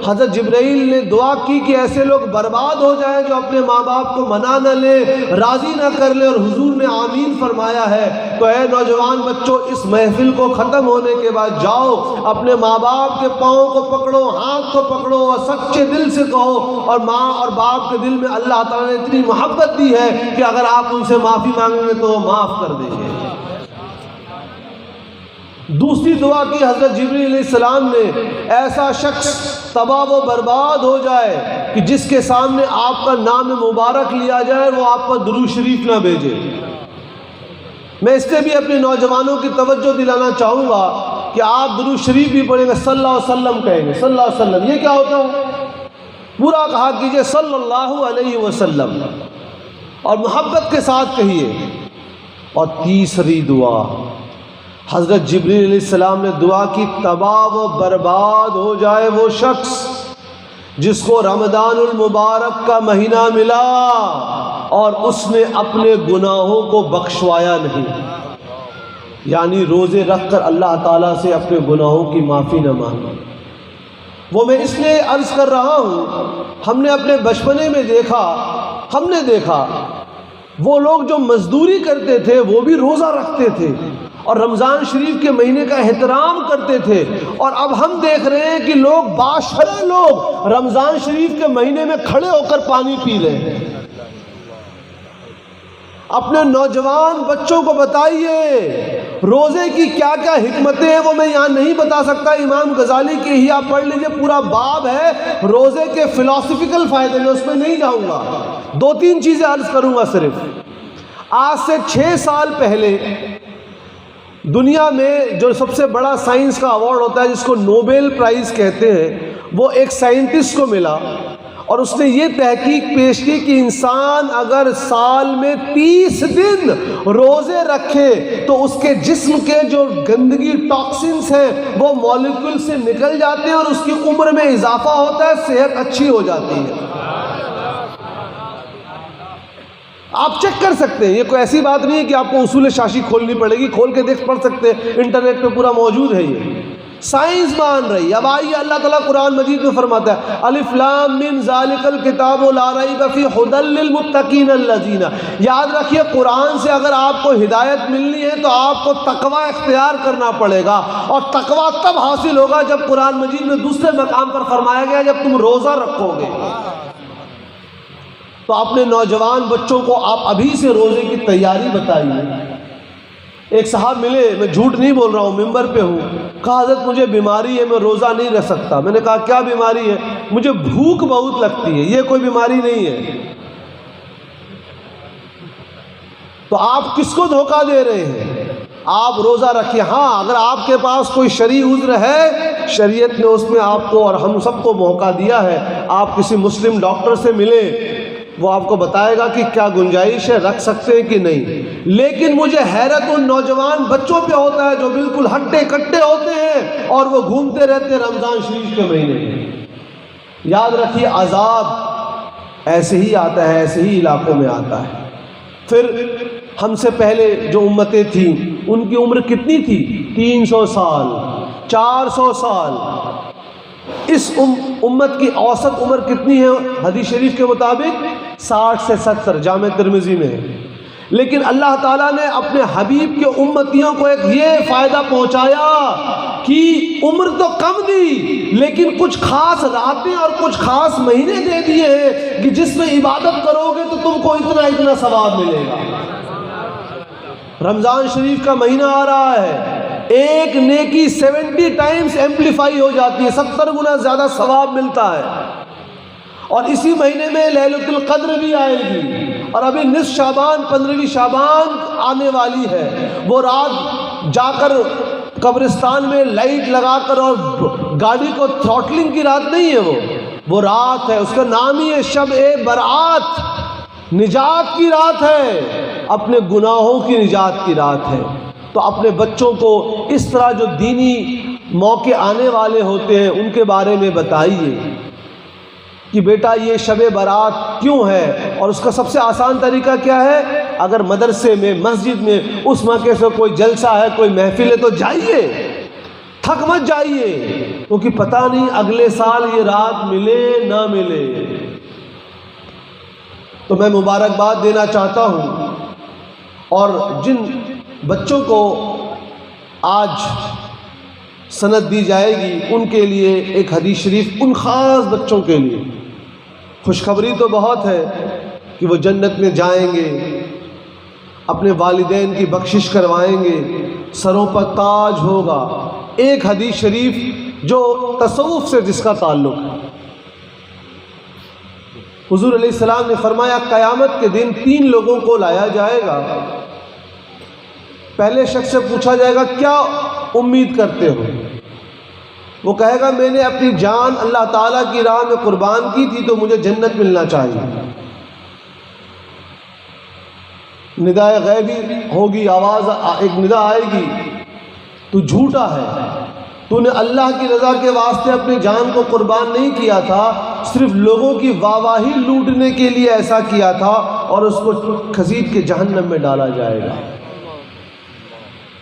حضرت جبرائیل نے دعا کی کہ ایسے لوگ برباد ہو جائیں جو اپنے ماں باپ کو منا نہ لے، راضی نہ کر لے، اور حضور نے آمین فرمایا ہے۔ تو اے نوجوان بچوں، اس محفل کو ختم ہونے کے بعد جاؤ اپنے ماں باپ کے پاؤں کو پکڑو، ہاتھ کو پکڑو اور سچے دل سے کہو، اور ماں اور باپ کے دل میں اللہ تعالیٰ نے اتنی محبت دی ہے کہ اگر آپ ان سے معافی مانگیں گے تو وہ معاف کر دیں گے۔ دوسری دعا کی حضرت جبرائیل علیہ السلام نے، ایسا شخص تباہ و برباد ہو جائے کہ جس کے سامنے آپ کا نام مبارک لیا جائے وہ آپ پر درود شریف نہ بھیجے۔ میں اس سے بھی اپنے نوجوانوں کی توجہ دلانا چاہوں گا کہ آپ درود شریف بھی پڑھیں گے، صلی اللہ علیہ وسلم کہیں گے، صلی اللہ علیہ وسلم۔ یہ کیا ہوتا ہے؟ پورا کہا کیجئے صلی اللہ علیہ وسلم اور محبت کے ساتھ کہیے۔ اور تیسری دعا حضرت جبرائیل علیہ السلام نے دعا کی، تباہ و برباد ہو جائے وہ شخص جس کو رمضان المبارک کا مہینہ ملا اور اس نے اپنے گناہوں کو بخشوایا نہیں، یعنی روزے رکھ کر اللہ تعالیٰ سے اپنے گناہوں کی معافی نہ مانگی۔ وہ میں اس لیے عرض کر رہا ہوں، ہم نے اپنے بچپنے میں دیکھا وہ لوگ جو مزدوری کرتے تھے وہ بھی روزہ رکھتے تھے اور رمضان شریف کے مہینے کا احترام کرتے تھے، اور اب ہم دیکھ رہے ہیں کہ لوگ باشرہ لوگ رمضان شریف کے مہینے میں کھڑے ہو کر پانی پی رہے ہیں۔ اپنے نوجوان بچوں کو بتائیے روزے کی کیا کیا حکمتیں ہیں، وہ میں یہاں نہیں بتا سکتا، امام غزالی کی احیاء پڑھ لیجئے، پورا باب ہے روزے کے فلسفیکل فائدے، میں اس میں نہیں جاؤں گا، 2-3 چیزیں عرض کروں گا صرف۔ آج سے 6 سال پہلے دنیا میں جو سب سے بڑا سائنس کا ایوارڈ ہوتا ہے جس کو نوبل پرائز کہتے ہیں، وہ ایک سائنٹسٹ کو ملا، اور اس نے یہ تحقیق پیش کی کہ انسان اگر سال میں 30 دن روزے رکھے تو اس کے جسم کے جو گندگی ٹاکسنز ہیں وہ مالیکول سے نکل جاتے ہیں اور اس کی عمر میں اضافہ ہوتا ہے، صحت اچھی ہو جاتی ہے۔ آپ چیک کر سکتے ہیں، یہ کوئی ایسی بات نہیں ہے کہ آپ کو اصول شاشی کھولنی پڑے گی، کھول کے دیکھ پڑھ سکتے ہیں، انٹرنیٹ پہ پورا موجود ہے، یہ سائنس مان رہی ہے۔ اب آئیے اللہ تعالیٰ قرآن مجید میں فرماتا ہے الف لام میم ذالک الکتاب لا ریب فیہ ھدی للمتقین الذین، یاد رکھیے قرآن سے اگر آپ کو ہدایت ملنی ہے تو آپ کو تقوی اختیار کرنا پڑے گا، اور تقوی تب حاصل ہوگا جب قرآن مجید میں دوسرے مقام پر فرمایا گیا جب تم روزہ رکھو گے۔ تو اپنے نوجوان بچوں کو آپ ابھی سے روزے کی تیاری بتائیے۔ ایک صاحب ملے، میں جھوٹ نہیں بول رہا ہوں، ممبر پہ ہوں، کہا حضرت مجھے بیماری ہے، میں روزہ نہیں رکھ سکتا۔ میں نے کہا کیا بیماری ہے؟ مجھے بھوک بہت لگتی ہے۔ یہ کوئی بیماری نہیں ہے۔ تو آپ کس کو دھوکہ دے رہے ہیں؟ آپ روزہ رکھیے، ہاں اگر آپ کے پاس کوئی شرعی عذر ہے، شریعت نے اس میں آپ کو اور ہم سب کو موقع دیا ہے، آپ کسی مسلم ڈاکٹر سے ملیں، وہ آپ کو بتائے گا کہ کیا گنجائش ہے، رکھ سکتے ہیں کہ نہیں۔ لیکن مجھے حیرت ان نوجوان بچوں پہ ہوتا ہے جو بالکل ہٹے کٹے ہوتے ہیں اور وہ گھومتے رہتے ہیں رمضان شریف کے مہینے میں۔ یاد رکھیے عذاب ایسے ہی آتا ہے، ایسے ہی علاقوں میں آتا ہے۔ پھر ہم سے پہلے جو امتیں تھیں ان کی عمر کتنی تھی؟ 300 سال، 400 سال۔ اس امت کی اوسط عمر کتنی ہے حدیث شریف کے مطابق؟ 60 سے 70، جامع ترمذی میں۔ لیکن اللہ تعالیٰ نے اپنے حبیب کے امتیوں کو ایک یہ فائدہ پہنچایا کہ عمر تو کم دی لیکن کچھ خاص راتیں اور کچھ خاص مہینے دے دیے ہیں کہ جس میں عبادت کرو گے تو تم کو اتنا اتنا ثواب ملے گا۔ رمضان شریف کا مہینہ آ رہا ہے، ایک نیکی 70 ٹائمز ایمپلیفائی ہو جاتی ہے، 70 گنا زیادہ ثواب ملتا ہے۔ اور اسی مہینے میں لیلۃ القدر بھی آئے گی، اور ابھی نصف شعبان، 15ویں شعبان آنے والی ہے۔ وہ رات جا کر قبرستان میں لائٹ لگا کر اور گاڑی کو تھروٹلنگ کی رات نہیں ہے، وہ رات ہے، اس کا نام ہی ہے شب برات، نجات کی رات ہے، اپنے گناہوں کی نجات کی رات ہے۔ تو اپنے بچوں کو اس طرح جو دینی موقع آنے والے ہوتے ہیں ان کے بارے میں بتائیے کہ بیٹا یہ شب برات کیوں ہے، اور اس کا سب سے آسان طریقہ کیا ہے؟ اگر مدرسے میں، مسجد میں اس موقع سے کوئی جلسہ ہے، کوئی محفل ہے تو جائیے، تھک مت جائیے، کیونکہ پتہ نہیں اگلے سال یہ رات ملے نہ ملے۔ تو میں مبارکباد دینا چاہتا ہوں، اور جن بچوں کو آج سند دی جائے گی ان کے لیے ایک حدیث شریف، ان خاص بچوں کے لیے خوشخبری تو بہت ہے کہ وہ جنت میں جائیں گے، اپنے والدین کی بخشش کروائیں گے، سروں پر تاج ہوگا۔ ایک حدیث شریف جو تصوف سے جس کا تعلق ہے، حضور علیہ السلام نے فرمایا قیامت کے دن 3 لوگوں کو لایا جائے گا۔ پہلے شخص سے پوچھا جائے گا کیا امید کرتے ہو؟ وہ کہے گا میں نے اپنی جان اللہ تعالیٰ کی راہ میں قربان کی تھی تو مجھے جنت ملنا چاہیے۔ ندائے غیبی ہوگی، آواز ایک ندا آئے گی، تو جھوٹا ہے، تو نے اللہ کی رضا کے واسطے اپنی جان کو قربان نہیں کیا تھا، صرف لوگوں کی واہواہی لوٹنے کے لیے ایسا کیا تھا، اور اس کو گھسیٹ کے جہنم میں ڈالا جائے گا۔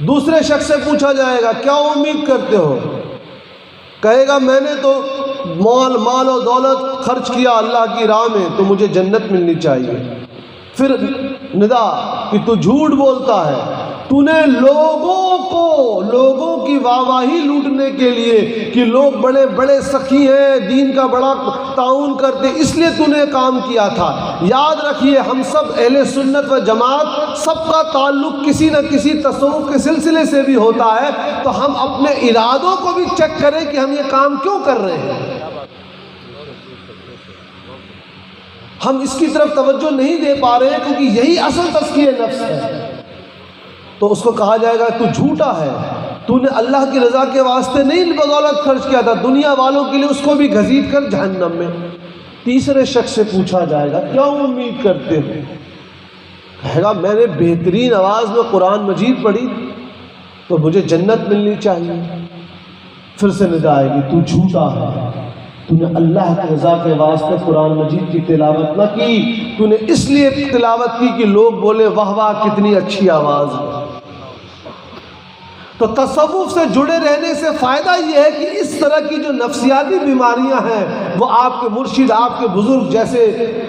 دوسرے شخص سے پوچھا جائے گا کیا امید کرتے ہو؟ کہے گا میں نے تو مال و دولت خرچ کیا اللہ کی راہ میں، تو مجھے جنت ملنی چاہیے۔ پھر ندا کہ تو جھوٹ بولتا ہے، تو نے لوگوں کی واہواہی لوٹنے کے لیے کہ لوگ بڑے بڑے سخی ہیں، دین کا بڑا تعاون کرتے، اس لیے تو نے کام کیا تھا۔ یاد رکھیے ہم سب اہل سنت و جماعت، سب کا تعلق کسی نہ کسی تصوف کے سلسلے سے بھی ہوتا ہے، تو ہم اپنے ارادوں کو بھی چیک کریں کہ ہم یہ کام کیوں کر رہے ہیں۔ ہم اس کی طرف توجہ نہیں دے پا رہے ہیں کیونکہ یہی اصل تزکیہ نفس ہے۔ تو اس کو کہا جائے گا تو جھوٹا ہے، تو نے اللہ کی رضا کے واسطے نہیں بدولت خرچ کیا تھا، دنیا والوں کے لیے، اس کو بھی گھسیٹ کر جہنم میں۔ تیسرے شخص سے پوچھا جائے گا کیا امید کرتے ہو؟ کہے گا میں نے بہترین آواز میں قرآن مجید پڑھی تو مجھے جنت ملنی چاہیے۔ پھر سے ندا آئے گی تو جھوٹا ہے، تو نے اللہ کی رضا کے واسطے قرآن مجید کی تلاوت نہ کی، تو نے اس لیے تلاوت کی کہ لوگ بولے واہ واہ کتنی اچھی آواز ہے۔ تو تصوف سے جڑے رہنے سے فائدہ یہ ہے کہ اس طرح کی جو نفسیاتی بیماریاں ہیں وہ آپ کے مرشد، آپ کے بزرگ جیسے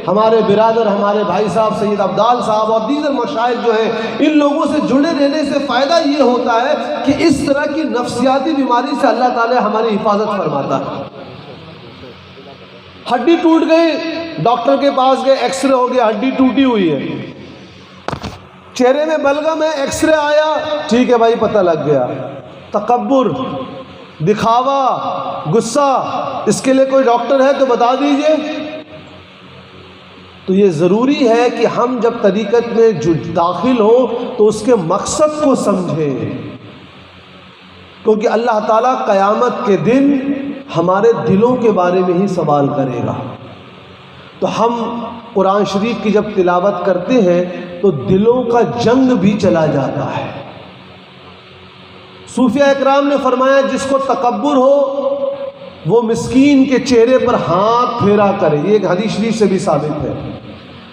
ہمارے برادر، ہمارے بھائی صاحب سید عبدال صاحب اور دیگر مشائخ جو ہیں، ان لوگوں سے جڑے رہنے سے فائدہ یہ ہوتا ہے کہ اس طرح کی نفسیاتی بیماری سے اللہ تعالی ہماری حفاظت فرماتا ہے۔ ہڈی ٹوٹ گئی، ڈاکٹر کے پاس گئے، ایکس رے ہو گیا، ہڈی ٹوٹی ہوئی ہے، چہرے میں بلغم ہے، ایکس رے آیا، ٹھیک ہے بھائی پتہ لگ گیا۔ تکبر، دکھاوا، غصہ، اس کے لیے کوئی ڈاکٹر ہے تو بتا دیجئے۔ تو یہ ضروری ہے کہ ہم جب طریقت میں داخل ہوں تو اس کے مقصد کو سمجھیں، کیونکہ اللہ تعالیٰ قیامت کے دن ہمارے دلوں کے بارے میں ہی سوال کرے گا۔ تو ہم قرآن شریف کی جب تلاوت کرتے ہیں تو دلوں کا جنگ بھی چلا جاتا ہے۔ صوفیہ اکرام نے فرمایا جس کو تکبر ہو وہ مسکین کے چہرے پر ہاتھ پھیرا کرے، یہ ایک حدیث شریف سے بھی ثابت ہے۔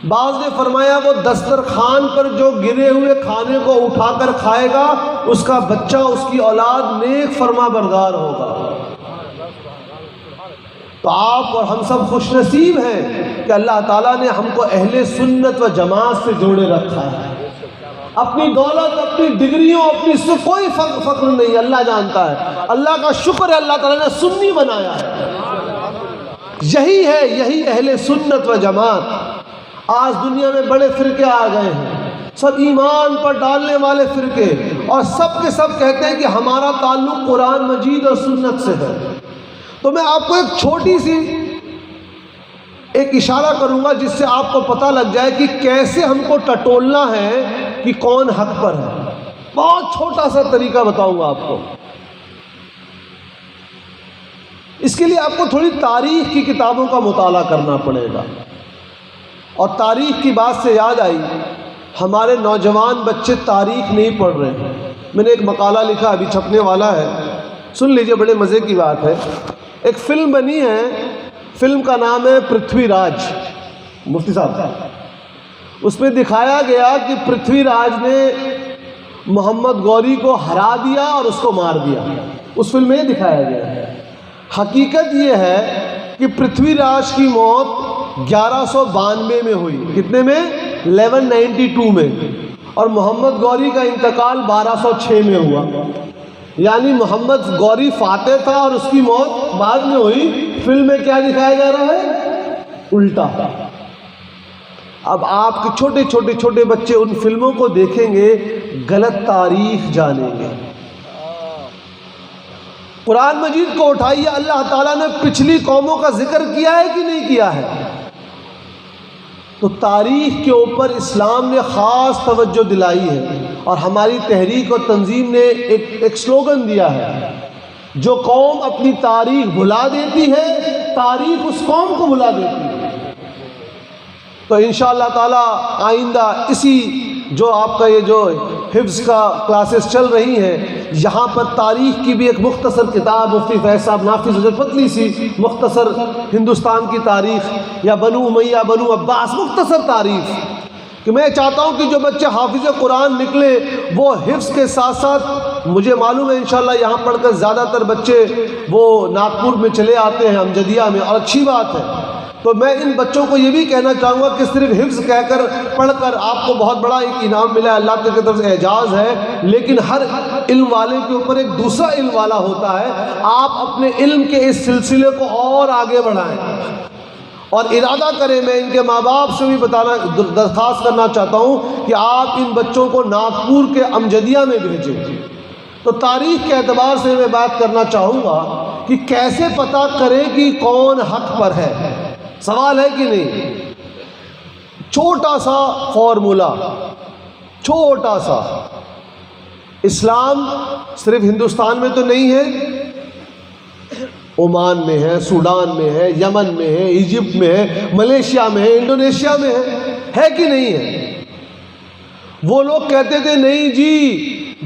بعض نے فرمایا وہ دسترخوان پر جو گرے ہوئے کھانے کو اٹھا کر کھائے گا اس کا بچہ، اس کی اولاد نیک فرما بردار ہوگا۔ تو آپ اور ہم سب خوش نصیب ہیں کہ اللہ تعالیٰ نے ہم کو اہل سنت و جماعت سے جوڑے رکھا ہے۔ اپنی دولت، اپنی ڈگریوں، اپنی سے کوئی فخر نہیں، اللہ جانتا ہے۔ اللہ کا شکر ہے اللہ تعالیٰ نے سنی بنایا ہے، یہی ہے، یہی اہل سنت و جماعت۔ آج دنیا میں بڑے فرقے آ گئے ہیں، سب ایمان پر ڈالنے والے فرقے، اور سب کے سب کہتے ہیں کہ ہمارا تعلق قرآن مجید اور سنت سے ہے۔ تو میں آپ کو ایک چھوٹی سی ایک اشارہ کروں گا جس سے آپ کو پتہ لگ جائے کہ کیسے ہم کو ٹٹولنا ہے کہ کون حق پر ہے۔ بہت چھوٹا سا طریقہ بتاؤں گا آپ کو۔ اس کے لیے آپ کو تھوڑی تاریخ کی کتابوں کا مطالعہ کرنا پڑے گا، اور تاریخ کی بات سے یاد آئی ہمارے نوجوان بچے تاریخ نہیں پڑھ رہے ہیں۔ میں نے ایک مقالہ لکھا، ابھی چھپنے والا ہے، سن لیجئے، بڑے مزے کی بات ہے۔ ایک فلم بنی ہے، فلم کا نام ہے پرتھوی راج، مفتی صاحب۔ اس میں دکھایا گیا کہ پرتھوی راج نے محمد غوری کو ہرا دیا اور اس کو مار دیا، اس فلم میں یہ دکھایا گیا ہے۔ حقیقت یہ ہے کہ پرتھوی راج کی موت 1192 میں ہوئی، کتنے میں؟ 1192 میں، اور محمد غوری کا انتقال 1206 میں ہوا۔ یعنی محمد غوری فاتح تھا اور اس کی موت بعد میں ہوئی۔ فلم میں کیا دکھایا جا رہا ہے؟ الٹا۔ اب آپ کے چھوٹے بچے ان فلموں کو دیکھیں گے، غلط تاریخ جانیں گے۔ قرآن مجید کو اٹھائیے، اللہ تعالیٰ نے پچھلی قوموں کا ذکر کیا ہے کہ نہیں کیا ہے؟ تو تاریخ کے اوپر اسلام نے خاص توجہ دلائی ہے، اور ہماری تحریک اور تنظیم نے ایک سلوگن دیا ہے، جو قوم اپنی تاریخ بھلا دیتی ہے تاریخ اس قوم کو بھلا دیتی ہے۔ تو انشاءاللہ تعالی آئندہ اسی جو آپ کا یہ جو حفظ کا کلاسز چل رہی ہیں، یہاں پر تاریخ کی بھی ایک مختصر کتاب مفتی فیض صاحب نافذ، پتلی سی مختصر ہندوستان کی تاریخ، یا بنو امیہ بنو عباس، مختصر تاریخ، کہ میں چاہتا ہوں کہ جو بچے حافظ قرآن نکلے وہ حفظ کے ساتھ ساتھ، مجھے معلوم ہے انشاءاللہ یہاں پڑھ کر زیادہ تر بچے وہ ناگپور میں چلے آتے ہیں، امجدیہ میں، اور اچھی بات ہے، تو میں ان بچوں کو یہ بھی کہنا چاہوں گا کہ صرف حفظ کہہ کر پڑھ کر آپ کو بہت بڑا ایک انعام ملا ہے، اللہ کی طرف سے اعجاز ہے، لیکن ہر علم والے کے اوپر ایک دوسرا علم والا ہوتا ہے، آپ اپنے علم کے اس سلسلے کو اور آگے بڑھائیں اور ارادہ کریں۔ میں ان کے ماں باپ سے بھی درخواست کرنا چاہتا ہوں کہ آپ ان بچوں کو ناگپور کے امجدیہ میں بھیجیں۔ تو تاریخ کے اعتبار سے میں بات کرنا چاہوں گا کہ کیسے پتہ کریں کہ کون حق پر ہے، سوال ہے کہ نہیں؟ چھوٹا سا فارمولا، چھوٹا سا، اسلام صرف ہندوستان میں تو نہیں ہے، عمان میں ہے، سوڈان میں ہے، یمن میں ہے، ایجپٹ میں ہے، ملیشیا میں ہے، انڈونیشیا میں ہے کہ نہیں ہے؟ وہ لوگ کہتے تھے نہیں جی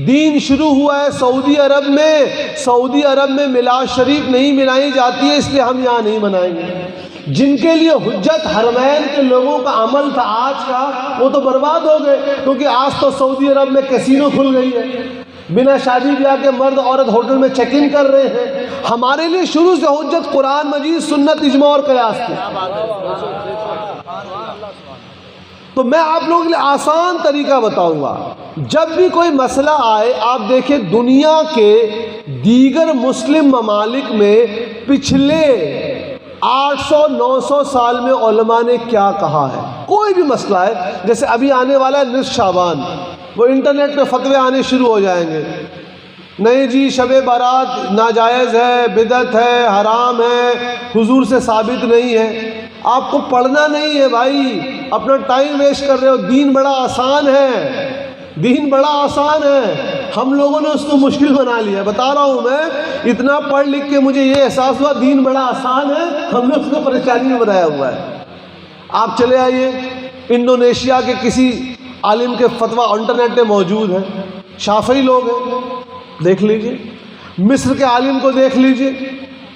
دین شروع ہوا ہے سعودی عرب میں، سعودی عرب میں میلاد شریف نہیں منائی جاتی ہے، اس لیے ہم یہاں نہیں منائیں گے۔ جن کے لیے حجت حرمین کے لوگوں کا عمل تھا آج کا، وہ تو برباد ہو گئے، کیونکہ آج تو سعودی عرب میں کیسینو کھل گئی ہے، بنا شادی بیاہ کے مرد عورت ہوٹل میں چیک ان کر رہے ہیں۔ ہمارے لیے شروع سے حجت قرآن مجید، سنت، اجماع اور قیاس تھی۔ تو میں آپ لوگوں کے لیے آسان طریقہ بتاؤں گا، جب بھی کوئی مسئلہ آئے، آپ دیکھیں دنیا کے دیگر مسلم ممالک میں پچھلے 800-900 سال میں علماء نے کیا کہا ہے، کوئی بھی مسئلہ ہے، جیسے ابھی آنے والا ہے نصف شعبان، وہ انٹرنیٹ پہ فتوے آنے شروع ہو جائیں گے، نہیں جی شب بارات ناجائز ہے، بدعت ہے، حرام ہے، حضور سے ثابت نہیں ہے۔ آپ کو پڑھنا نہیں ہے بھائی، اپنا ٹائم ویسٹ کر رہے ہو۔ دین بڑا آسان ہے، دین بڑا آسان ہے، ہم لوگوں نے اس کو مشکل بنا لیا ہے۔ بتا رہا ہوں میں، اتنا پڑھ لکھ کے مجھے یہ احساس ہوا دین بڑا آسان ہے، ہم نے اس کو پریشانی میں بنایا ہوا ہے۔ آپ چلے آئیے انڈونیشیا کے کسی عالم کے فتویٰ انٹرنیٹ پہ موجود ہیں، شافعی لوگ ہیں، دیکھ لیجئے۔ مصر کے عالم کو دیکھ لیجئے،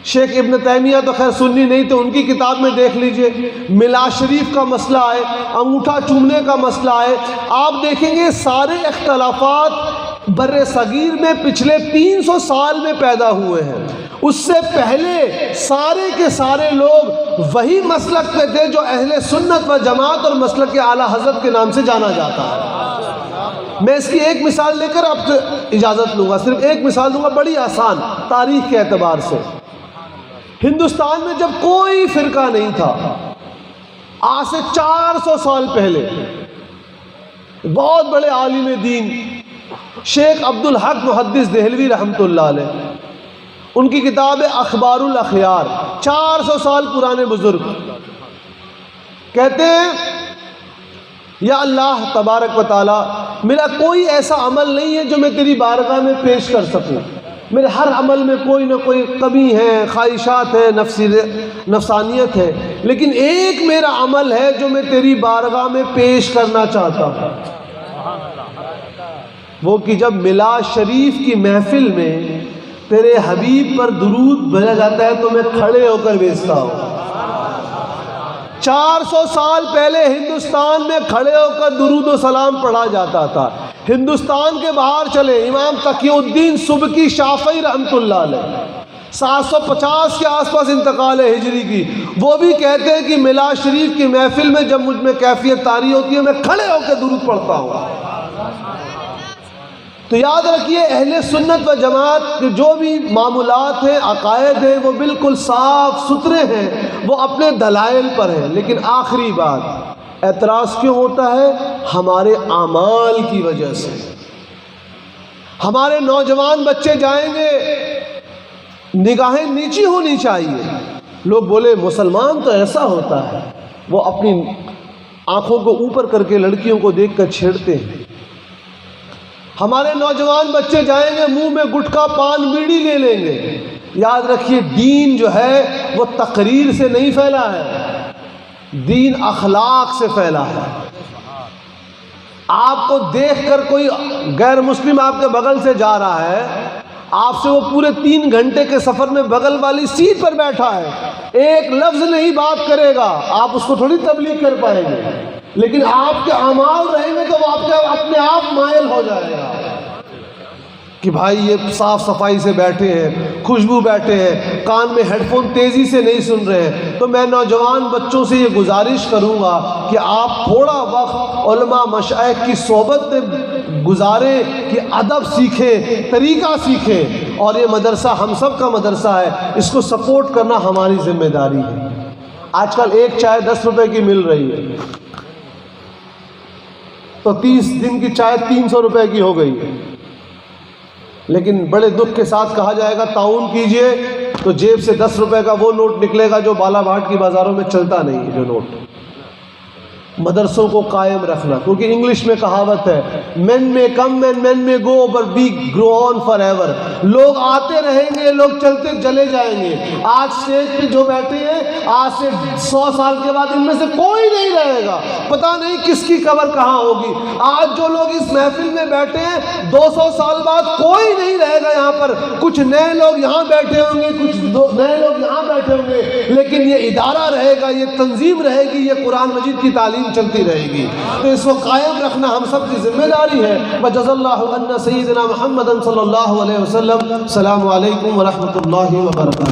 شیخ ابن تیمیہ تو خیر سنی نہیں تو ان کی کتاب میں دیکھ لیجئے۔ میلاد شریف کا مسئلہ ہے، انگوٹھا چومنے کا مسئلہ ہے، آپ دیکھیں گے سارے اختلافات بر صغیر میں پچھلے 300 سال میں پیدا ہوئے ہیں۔ اس سے پہلے سارے کے سارے لوگ وہی مسلک پہ تھے جو اہل سنت و جماعت اور مسلک اعلیٰ حضرت کے نام سے جانا جاتا ہے۔ میں اس کی ایک مثال لے کر آپ سے اجازت لوں گا، صرف ایک مثال دوں گا بڑی آسان تاریخ کے اعتبار سے۔ ہندوستان میں جب کوئی فرقہ نہیں تھا، آج سے 400 سال پہلے بہت بڑے عالم دین شیخ عبدالحق محدث دہلوی رحمۃ اللہ علیہ، ان کی کتاب ہے اخبار الاخیار، 400 سال پرانے بزرگ کہتے ہیں یا اللہ تبارک و تعالی، میرا کوئی ایسا عمل نہیں ہے جو میں تیری بارگاہ میں پیش کر سکوں، میرے ہر عمل میں کوئی نہ کوئی کمی ہے، خواہشات ہے، نفسانیت ہے، لیکن ایک میرا عمل ہے جو میں تیری بارگاہ میں پیش کرنا چاہتا ہوں، وہ کہ جب میلاد شریف کی محفل میں تیرے حبیب پر درود بھیجا جاتا ہے تو میں کھڑے ہو کر بھیجتا ہوں۔ 400 سال پہلے ہندوستان میں کھڑے ہو کر درود و سلام پڑھا جاتا تھا۔ ہندوستان کے باہر چلے، امام تقی الدین سبکی شافعی رحمۃ اللہ علیہ 750 کے آس پاس انتقال ہے ہجری کی، وہ بھی کہتے ہیں کہ میلاد شریف کی محفل میں جب مجھ میں کیفیت طاری ہوتی ہے میں کھڑے ہو کے درود پڑھتا ہوں۔ تو یاد رکھیے اہل سنت و جماعت کے جو بھی معمولات ہیں، عقائد ہیں، وہ بالکل صاف ستھرے ہیں، وہ اپنے دلائل پر ہیں، لیکن آخری بات اعتراض کیوں ہوتا ہے؟ ہمارے اعمال کی وجہ سے۔ ہمارے نوجوان بچے جائیں گے، نگاہیں نیچی ہونی چاہیے، لوگ بولے مسلمان تو ایسا ہوتا ہے، وہ اپنی آنکھوں کو اوپر کر کے لڑکیوں کو دیکھ کر چھیڑتے ہیں۔ ہمارے نوجوان بچے جائیں گے، منہ میں گٹکا پان بیڑی لے لیں گے۔ یاد رکھیے دین جو ہے وہ تقریر سے نہیں پھیلا ہے، دین اخلاق سے پھیلا ہے۔ آپ کو دیکھ کر کوئی غیر مسلم آپ کے بغل سے جا رہا ہے، آپ سے وہ پورے 3 گھنٹے کے سفر میں بغل والی سیٹ پر بیٹھا ہے، ایک لفظ نہیں بات کرے گا، آپ اس کو تھوڑی تبلیغ کر پائیں گے، لیکن آپ کے اعمال رہیں گے تو وہ آپ کے اپنے آپ مائل ہو جائے گا کہ بھائی یہ صاف صفائی سے بیٹھے ہیں، خوشبو بیٹھے ہیں، کان میں ہیڈ فون تیزی سے نہیں سن رہے ہیں۔ تو میں نوجوان بچوں سے یہ گزارش کروں گا کہ آپ تھوڑا وقت علماء مشائخ کی صحبت میں گزاریں کہ ادب سیکھیں، طریقہ سیکھیں، اور یہ مدرسہ ہم سب کا مدرسہ ہے، اس کو سپورٹ کرنا ہماری ذمہ داری ہے۔ آج کل ایک چائے 10 روپے کی مل رہی ہے، تو 30 دن کی چائے 300 روپے کی ہو گئی ہے، لیکن بڑے دکھ کے ساتھ کہا جائے گا تعاون کیجئے تو جیب سے 10 روپے کا وہ نوٹ نکلے گا جو بالا بھاٹ کی بازاروں میں چلتا نہیں ہے، جو نوٹ۔ مدرسوں کو قائم رکھنا، کیونکہ انگلش میں کہاوت ہے men may come and men may go but we grow on forever۔ لوگ آتے رہیں گے، لوگ چلتے چلے جائیں گے۔ آج اسٹیج پہ جو بیٹھے ہیں، آج سے 100 سال کے بعد ان میں سے کوئی نہیں رہے گا، پتہ نہیں کس کی قبر کہاں ہوگی۔ آج جو لوگ اس محفل میں بیٹھے ہیں، 200 سال بعد کوئی نہیں رہے گا یہاں پر، کچھ نئے لوگ یہاں بیٹھے ہوں گے، کچھ نئے لوگ یہاں بیٹھے ہوں گے، لیکن یہ ادارہ رہے گا، یہ تنظیم رہے گی، یہ قرآن مجید کی تعلیم چلتی رہے گی۔ تو اس کو قائم رکھنا ہم سب کی ذمہ داری ہے۔ وجزا اللہ عنا سیدنا محمد صلی اللہ علیہ وسلم۔ السلام علیکم ورحمۃ اللہ وبرکاتہ۔